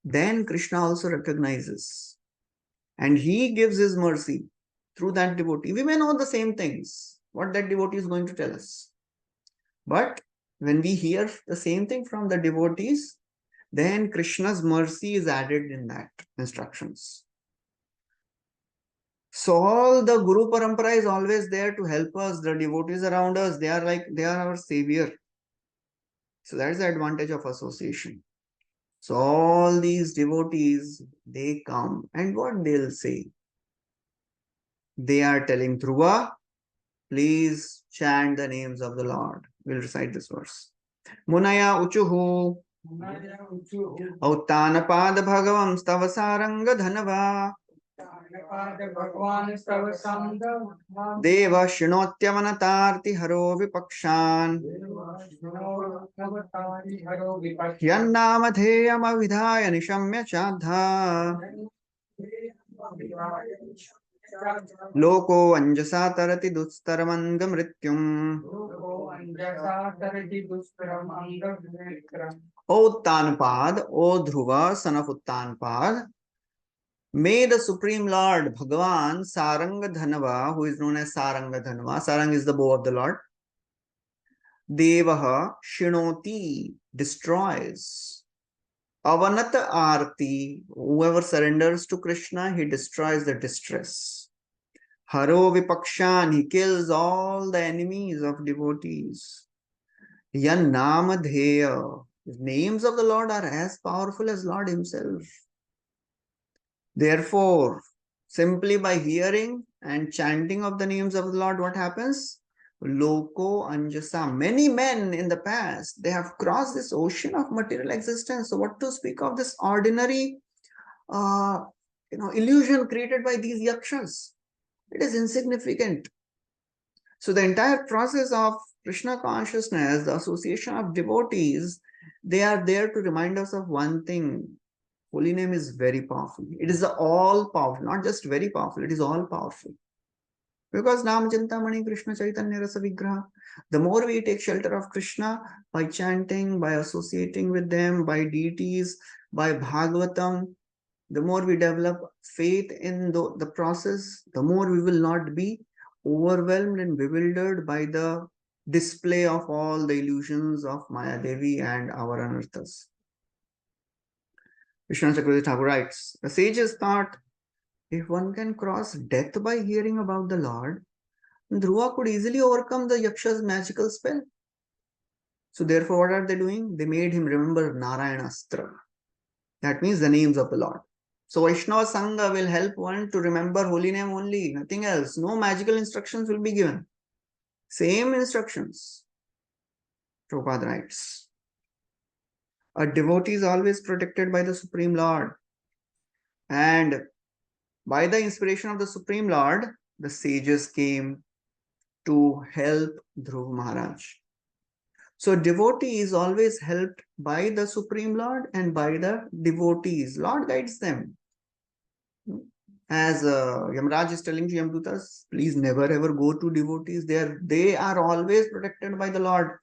then Krishna also recognizes. And he gives his mercy through that devotee. We may know the same things, what that devotee is going to tell us. But when we hear the same thing from the devotees, then Krishna's mercy is added in that instructions. So all the Guru Parampara is always there to help us. The devotees around us, they are our savior. So that's the advantage of association. So all these devotees, they come, and what they'll say? They are telling Dhruva, please chant the names of the Lord. We'll recite this verse. Munaya uchuhu Autanapad Bhagavam Stava Saranga Dhanava Deva Shinotyamanatharti Haro Vipakshan Yannamadheyam Avidhaya Nishamya Chadha Loko Anjasa Tarati Dustaramanga Mrityum. O Uttanapad, O Dhruva, son of Uttanapad, may the Supreme Lord Bhagavan Saranga Dhanava, who is known as Saranga Dhanava, Sarang is the bow of the Lord, Devaha Shinoti, destroys. Avanata Arti, whoever surrenders to Krishna, he destroys the distress. Haro Vipakshan, he kills all the enemies of devotees. Yan Namadheya, the names of the Lord are as powerful as Lord himself. Therefore, simply by hearing and chanting of the names of the Lord, what happens? Loko Anjasa. Many men in the past, they have crossed this ocean of material existence. So what to speak of this ordinary illusion created by these yakshas? It is insignificant. So the entire process of Krishna consciousness, the association of devotees, They are there to remind us of one thing. Holy name is very powerful. It is all powerful, not just very powerful, it is all powerful. Because Nam Chintamani Krishna Chaitanya Rasa Vigraha, the more we take shelter of Krishna by chanting, by associating with them, by deities, by Bhagavatam, the more we develop faith in the process, the more we will not be overwhelmed and bewildered by the display of all the illusions of Maya Devi and our anarthas. Vishwanath Chakravarti Thakur writes, the sages thought, if one can cross death by hearing about the Lord, Dhruva could easily overcome the Yaksha's magical spell. So therefore, what are they doing? They made him remember Narayanastra. That means the names of the Lord. So Vaishnava Sangha will help one to remember holy name only, nothing else. No magical instructions will be given. Same instructions. Prabhupada writes, a devotee is always protected by the Supreme Lord. And by the inspiration of the Supreme Lord, the sages came to help Dhruv Maharaj. So devotee is always helped by the Supreme Lord and by the devotees. Lord guides them. As Yamraj is telling to Yamdutas, please never ever go to devotees. They are always protected by the Lord.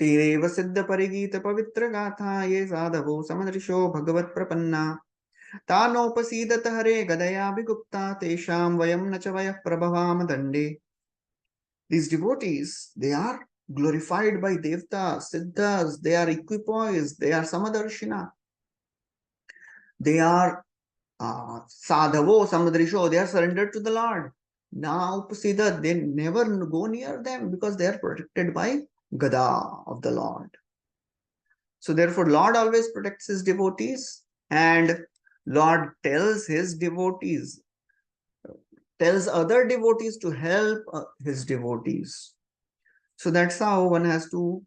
Terev siddha parigita pavitra gatha ye sadhavo samadrisho bhagavat prapanna tanopasidat hare gadaya bhigupta tesham vayam nachavaya prabhavam dande. These devotees, they are glorified by devtas, siddhas, they are equipoised, they are samadarshina. They are sadhavo, samadrisho, they are surrendered to the Lord. Now, upasida, they never go near them because they are protected by Gada of the Lord. So therefore, Lord always protects his devotees, and Lord tells his devotees, tells other devotees to help his devotees. So that's how one has to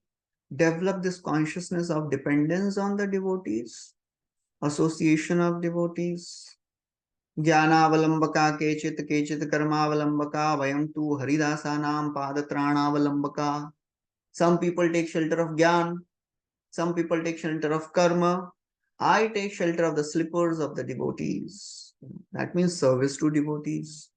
develop this consciousness of dependence on the devotees, association of devotees. Jnanavalambaka kechit karmavalambaka vayam tu haridasanam padatranavalambaka. Some people take shelter of Gyan, some people take shelter of karma. I take shelter of the slippers of the devotees. That means service to devotees.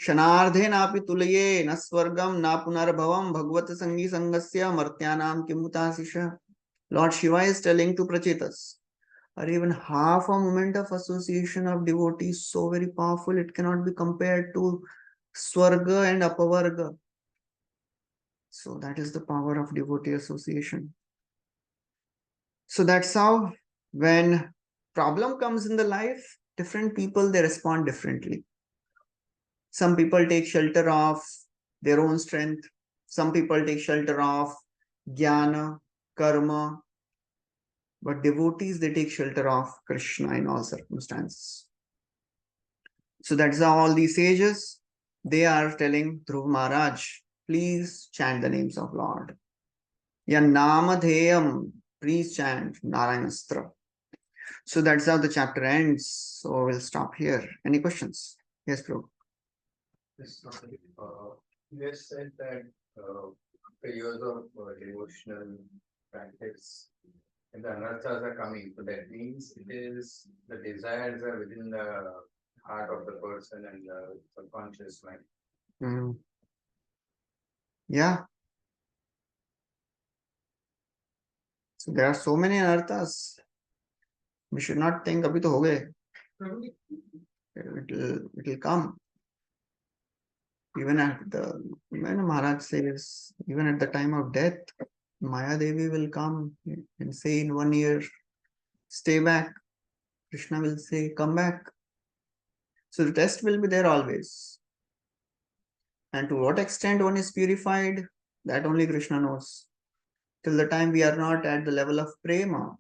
Shanardhe napi tulaye na swargam na punarbhavam bhagvat sangi sangasya martyanam kimutasisha. Lord Shiva is telling to Prachetas, or even half a moment of association of devotees, so very powerful, it cannot be compared to Swarga and Apavarga. So that is the power of devotee association. So that's how when problem comes in the life, different people, they respond differently. Some people take shelter of their own strength. Some people take shelter of jnana, karma. But devotees, they take shelter of Krishna in all circumstances. So that's how all these sages, they are telling Dhruv Maharaj, please chant the names of Lord. Yanamadheyam, please chant Narayanastra. So that's how the chapter ends. So we'll stop here. Any questions? Yes, Prabhu. Yes, you have said that after years of devotional practice, and the anarthas are coming. So that means it is the desires are within the heart of the person and the subconscious mind. Yeah. So there are so many anarthas. We should not think abhi to ho gaye. It will come. Even at when Maharaj says, even at the time of death, Maya Devi will come and say in 1 year, stay back. Krishna will say, come back. So the test will be there always. And to what extent one is purified, that only Krishna knows. Till the time we are not at the level of prema,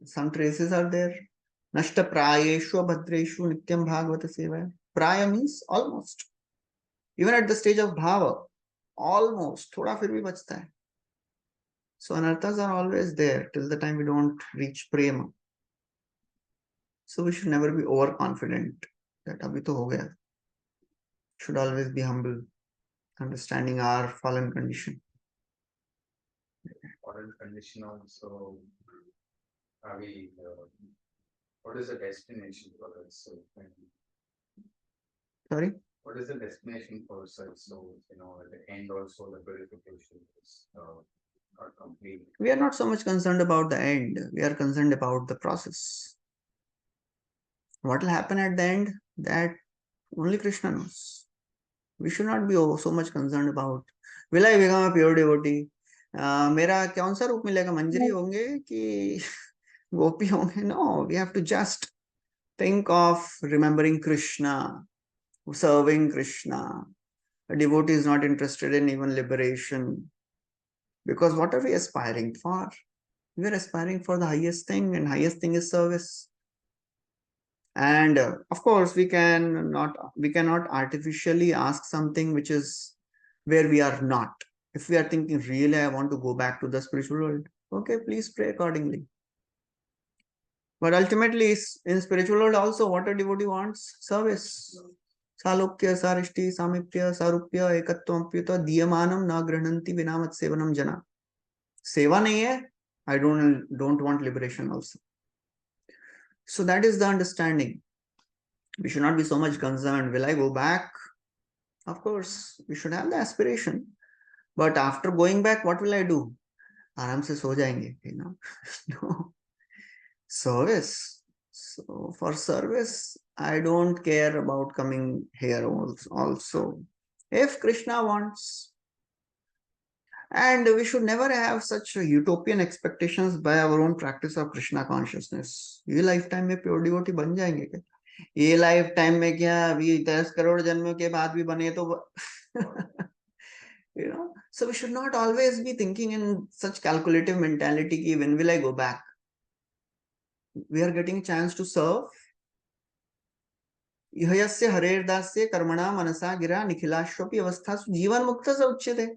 some traces are there. Nashta prayeshu abhadreshu nityam bhagavata sevaya. Praya means almost. Even at the stage of bhava, almost, thoda fir bhi bachta hai. So anarthas are always there till the time we don't reach prema. So we should never be overconfident that abhi to ho gaya. Should always be humble, understanding our fallen condition. current condition also, are we, what is the destination for us? So, Sorry? what is the destination for such souls? At the end also the purification is not complete. We are not so much concerned about the end. We are concerned about the process. What will happen at the end? That only Krishna knows. We should not be so much concerned about, will I become a pure devotee? मेरा कौन सा रूप मिलेगा? मंजरी होंगे कि गोपी होंगे? No, we have to just think of remembering Krishna, serving Krishna. A devotee is not interested in even liberation. Because what are we aspiring for? We are aspiring for the highest thing, and highest thing is service. And of course, we cannot artificially ask something which is where we are not. If we are thinking, really, I want to go back to the spiritual world, okay, please pray accordingly. But ultimately, in spiritual world also, what a devotee wants? Service. Salokya, sarishti, samipya, sarupya, ekatvampyuta, diyamanam na grananti vinamat sevanam jana. Seva nahi hai, I don't want liberation also. So that is the understanding. We should not be so much concerned. Will I go back? Of course, we should have the aspiration. But after going back, what will I do? Aram se so jayenge, No. Service. So for service, I don't care about coming here also. If Krishna wants. And we should never have such utopian expectations by our own practice of Krishna consciousness. ये lifetime में pure devotee बन जाएंगे क्या? ये lifetime में क्या अभी 10 करोड़ जन्मों के बाद भी बने तो so we should not always be thinking in such calculative mentality कि when will I go back? We are getting a chance to serve. यस्य हरेर्दास्य कर्मणा मनसा गिरा निखिलाश्वपि अवस्थासु जीवन मुक्त स उच्यते.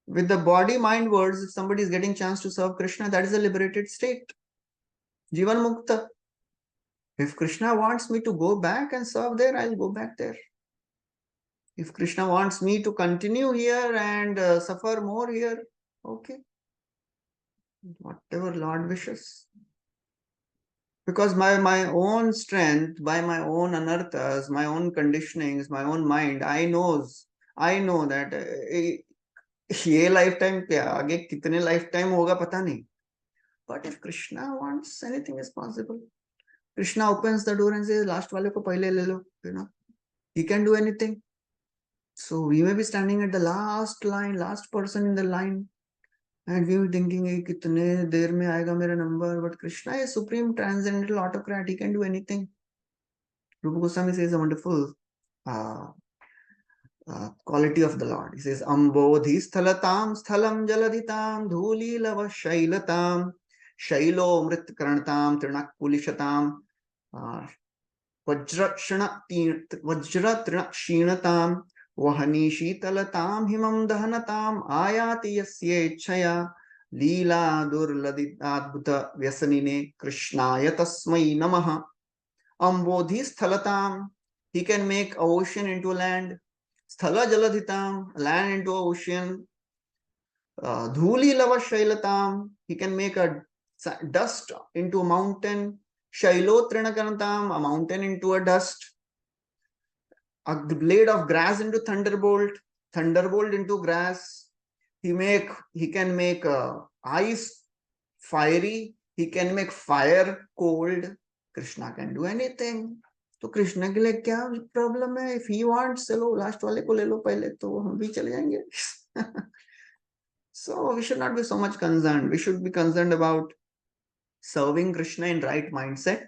With the body, mind, words, if somebody is getting chance to serve Krishna, that is a liberated state. Jivan Mukta. If Krishna wants me to go back and serve there, I'll go back there. If Krishna wants me to continue here and suffer more here, okay. Whatever Lord wishes. Because my own strength, by my own anarthas, my own conditionings, my own mind, I know that ये lifetime क्या आगे कितने lifetime होगा पता नहीं. But if Krishna wants, anything is possible. Krishna opens the door and says, last वाले को पहले ले लो, He can do anything. So we may be standing at the last person in the line, and we will be thinking, कितने देर में आएगा मेरा number. But Krishna is supreme transcendental autocrat. He can do anything. Rupa Goswami says a wonderful quality of the Lord. He says, Ambodhi sthalatam sthalam jaladhitam dhuli lava shailatam shailo mrit karanatam trinak pulishatam vajra trinak shinatam vahani shitalatam himam dahanatam ayati yasye chaya leela durladitadbhuta vyasanine krishnaya tasmai namaha. Ambodhi sthalatam. He can make a ocean into land. Sthala jaladhitam, land into ocean. Dhuli lava shailatam, he can make a dust into a mountain. Shailo trinakanatam, a mountain into a dust. A blade of grass into thunderbolt, thunderbolt into grass. He can make ice fiery. He can make fire cold. Krishna can do anything. तो कृष्ण के लिए क्या problem है? If he wants, चलो last वाले को ले लो पहले, तो हम भी चले जाएंगे. So we should not be so much concerned. We should be concerned about serving Krishna in right mindset.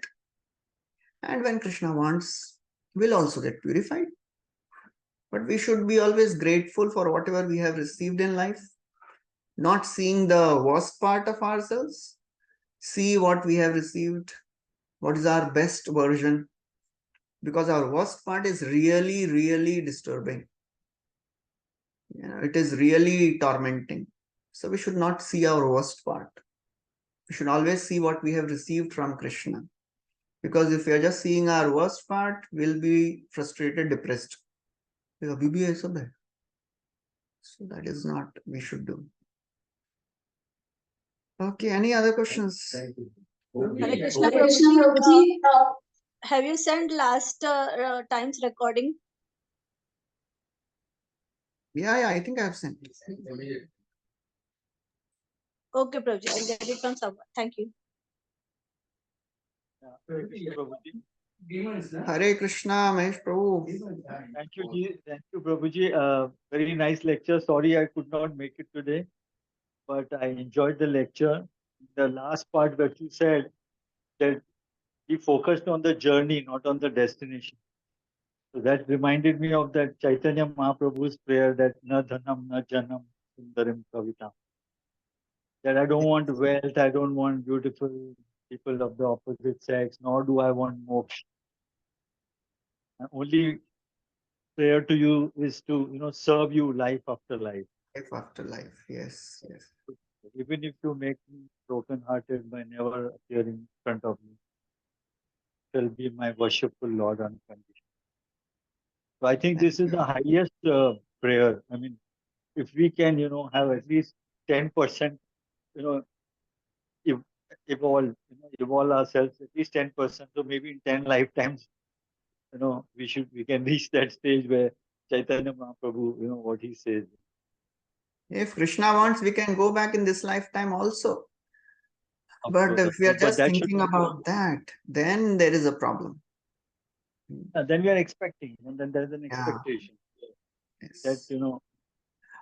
And when Krishna wants, we'll also get purified. But we should be always grateful for whatever we have received in life. Not seeing the worst part of ourselves. See what we have received. What is our best version? Because our worst part is really, really disturbing. It is really tormenting. So we should not see our worst part. We should always see what we have received from Krishna. Because if we are just seeing our worst part, we'll be frustrated, depressed. So that is not we should do. Okay, any other questions? Thank you. Hare Krishna Hare Prabhuji, have you sent last time's recording? Yeah, I think I have sent. Immediate. Okay, Prabhuji, I'll get it from someone. Thank you. Hare Krishna, Prabhuji. Demons, na? Hare Krishna, Mahesh Prabhu. Thank you, Ji. Thank you, Prabhuji. Very nice lecture. Sorry I could not make it today, but I enjoyed the lecture. The last part that you said that we focused on the journey, not on the destination. So that reminded me of that Chaitanya Mahaprabhu's prayer that na dhanam na janam sundaram kavitam. That I don't want wealth, I don't want beautiful people of the opposite sex, nor do I want moksha. My only prayer to you is to serve you life after life. Life after life. Yes, yes. Even if you make me broken hearted by never appearing in front of me, shall be my worshipful Lord unconditional. So I think this is the highest prayer. I mean, if we can, have at least 10%, you know, ev- evolve ourselves at least 10%. So maybe in 10 lifetimes, we can reach that stage where Chaitanya Mahaprabhu, what he says. If Krishna wants, we can go back in this lifetime also. Of But course, if of we are course. But just that should thinking be, about that, then there is a problem. then we are expecting, and then there is an Yeah. expectation that, Yes.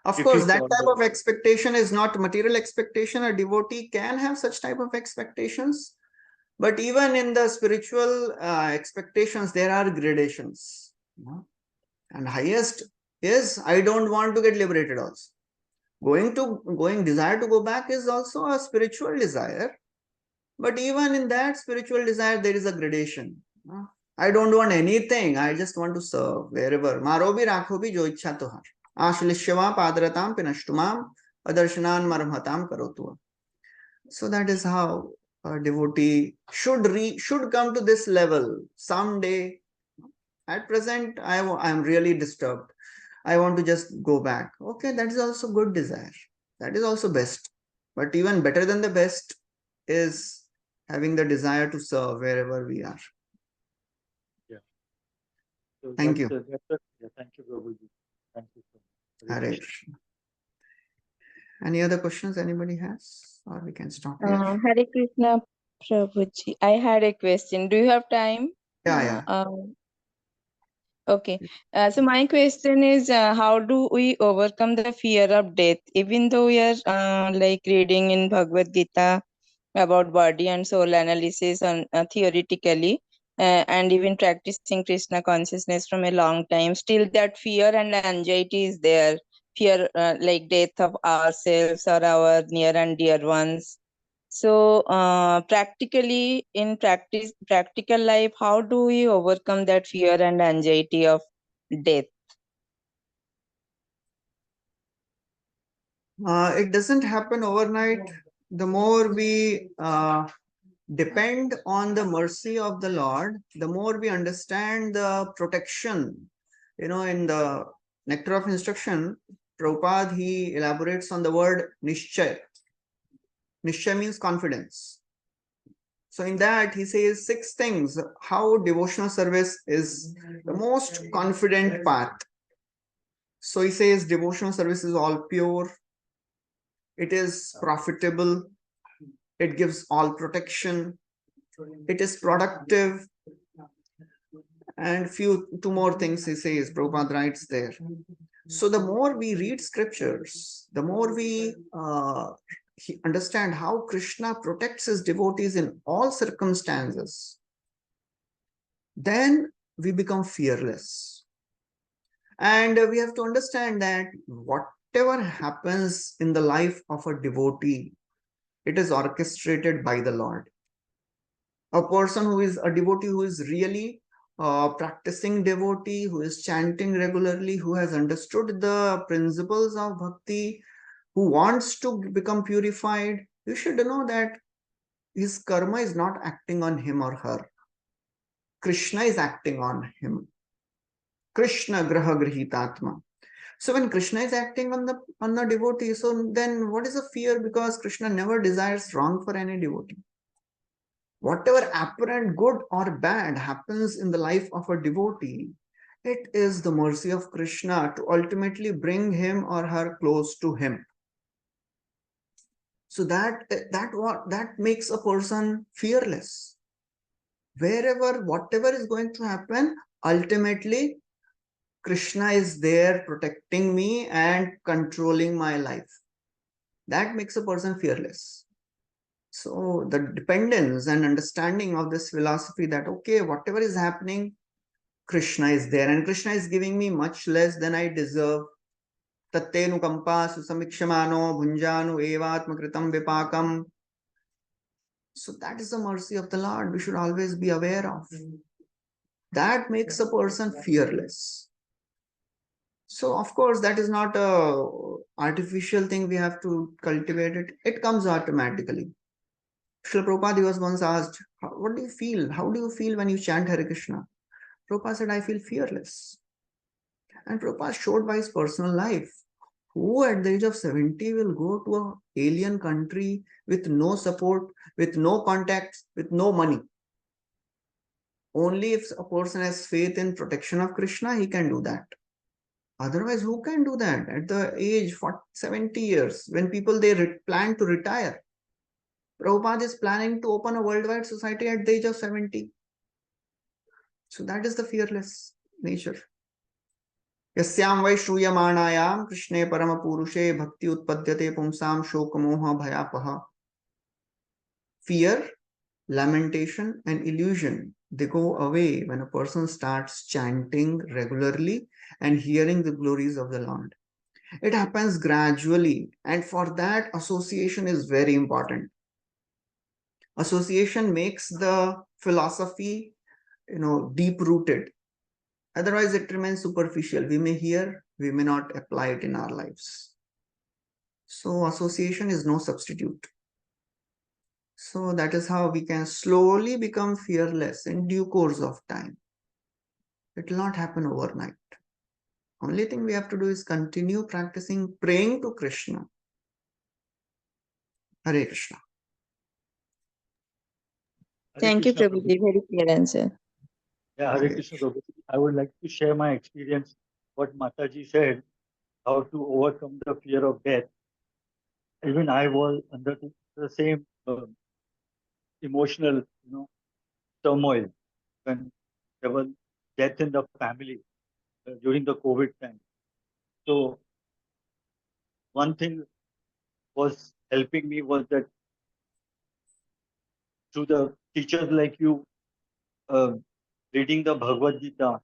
Of if course, it's that on type the of expectation is not material expectation. A devotee can have such type of expectations. But even in the spiritual expectations, there are gradations. And highest is, I don't want to get liberated also. Going desire to go back is also a spiritual desire. But even in that spiritual desire, there is a gradation. I don't want anything. I just want to serve wherever. Marobi rakhobi jo ichha tohar. Ashlishava padratam pinashtumam adarshanan marmhatam karotu. So that is how a devotee should come to this level someday. At present, I am really disturbed. I want to just go back. Okay, that is also good desire. That is also best. But even better than the best is having the desire to serve wherever we are. So Thank you. Thank you, Prabhuji. Thank you so much. Hare Krishna. Any other questions anybody has? Or we can stop here. Hare Krishna, Prabhuji. I had a question. Do you have time? Yeah. Okay. So my question is, how do we overcome the fear of death? Even though we are like reading in Bhagavad Gita about body and soul analysis on theoretically, and even practicing Krishna consciousness from a long time, still that fear and anxiety is there. Fear like death of ourselves or our near and dear ones. So practically in practical life, how do we overcome that fear and anxiety of death? It doesn't happen overnight. The more we depend on the mercy of the Lord, the more we understand the protection. In the Nectar of Instruction, Prabhupada, he elaborates on the word Nishchay. Nishchay means confidence. So in that, he says 6 things, how devotional service is the most confident path. So he says devotional service is all pure, it is profitable, it gives all protection, it is productive, and two more things he says, Prabhupada writes there. So the more we read scriptures, the more we understand how Krishna protects his devotees in all circumstances, then we become fearless. And we have to understand that whatever happens in the life of a devotee, it is orchestrated by the Lord. A person who is a devotee, who is really practicing devotee, who is chanting regularly, who has understood the principles of bhakti, who wants to become purified, you should know that his karma is not acting on him or her. Krishna is acting on him. Krishna graha grihitatma. So when Krishna is acting on the devotee, so then what is the fear? Because Krishna never desires wrong for any devotee. Whatever apparent good or bad happens in the life of a devotee, it is the mercy of Krishna to ultimately bring him or her close to him. So that makes a person fearless. Whatever is going to happen, ultimately Krishna is there protecting me and controlling my life. That makes a person fearless. So the dependence and understanding of this philosophy that, okay, whatever is happening, Krishna is there and Krishna is giving me much less than I deserve. Tattenu kampa susamikshamano bhunjanu evatma kritam vipakam. So that is the mercy of the Lord. We should always be aware of. That makes a person fearless. So of course, that is not a artificial thing. We have to cultivate it. It comes automatically. Srila Prabhupada was once asked, what do you feel? How do you feel when you chant Hare Krishna? Prabhupada said, I feel fearless. And Prabhupada showed by his personal life. Who at the age of 70 will go to an alien country with no support, with no contacts, with no money? Only if a person has faith in protection of Krishna, he can do that. Otherwise, who can do that at the age 70 years when people plan to retire? Prabhupada is planning to open a worldwide society at the age of 70. So that is the fearless nature. Yasyam vai shruyamanayam Krishne parama purushe bhakti utpadyate pumsam shokamoha bhayapaha. Fear, lamentation, and illusion, they go away when a person starts chanting regularly and hearing the glories of the Lord. It happens gradually, and for that, association is very important. Association makes the philosophy, deep rooted. Otherwise, it remains superficial. We may hear, we may not apply it in our lives. So, association is no substitute. So, that is how we can slowly become fearless in due course of time. It will not happen overnight. Only thing we have to do is continue practicing praying to Krishna. Hare Krishna. Thank you, Krishna, Prabhuji. Very clear answer. Yeah, Hare Krishna, Prabhuji. I would like to share my experience, what Mataji said, how to overcome the fear of death. Even I was under the same emotional, turmoil when there was death in the family during the COVID time. So one thing was helping me was that through the teachers like you, reading the Bhagavad Gita,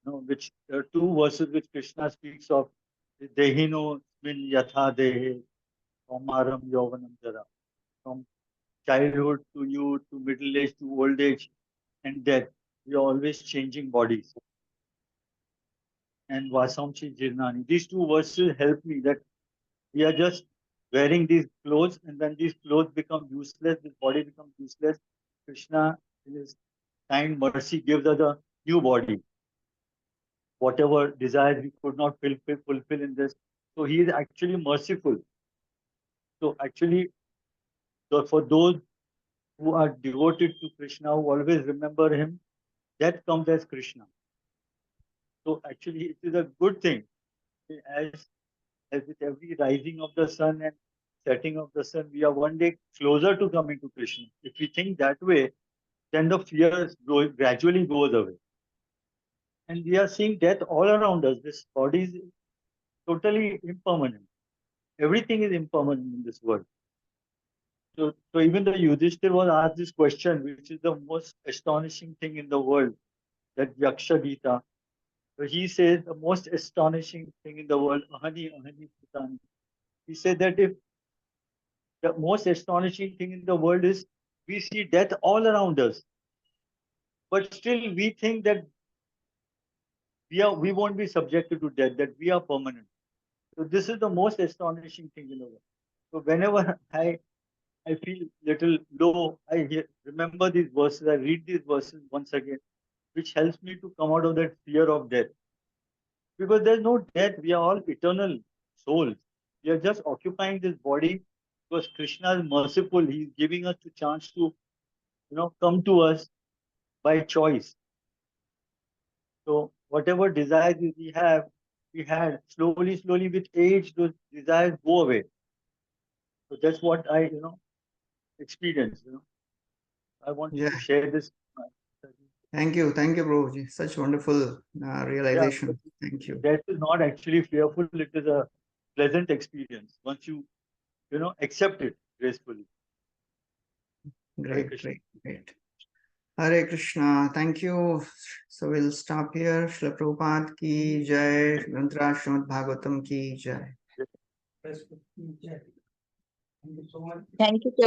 which there are two verses which Krishna speaks of, Dehino min yatha dehe, Kaumaram Yovanam Jara. From childhood to youth to middle age to old age and death, we are always changing bodies. And Vasamchi Jirnani. These two verses help me that we are just wearing these clothes and then these clothes become useless, this body becomes useless. Krishna, in his kind mercy, gives us a new body. Whatever desires we could not fulfill in this. So he is actually merciful. So actually, for those who are devoted to Krishna, who always remember him, that comes as Krishna. So actually, it is a good thing. As with every rising of the sun and setting of the sun, we are one day closer to coming to Krishna. If we think that way, then the fear gradually goes away. And we are seeing death all around us. This body is totally impermanent. Everything is impermanent in this world. So even the Yudhishthir was asked this question, which is the most astonishing thing in the world, that Yaksha Gita. So he says the most astonishing thing in the world, Ahani Ahani Putani. He said that if the most astonishing thing in the world is we see death all around us, but still we think that we won't be subjected to death, that we are permanent. So this is the most astonishing thing in the world. So whenever I feel little low, remember these verses, I read these verses once again, which helps me to come out of that fear of death. Because there's no death. We are all eternal souls. We are just occupying this body because Krishna is merciful. He's giving us the chance to, come to us by choice. So whatever desires we had slowly with age, those desires go away. So that's what I, experienced. I wanted Yeah. to share this. Thank you, Prabhuji. Such wonderful realization. Thank you. Death is not actually fearful. It is a pleasant experience once you, accept it gracefully. Hare Krishna. Great. Hare Krishna. Thank you. So we'll stop here. Srila Prabhupada ki jai. Mantra Srimad Bhagavatam ki jai. Thank you so much. Thank you, Prabhu.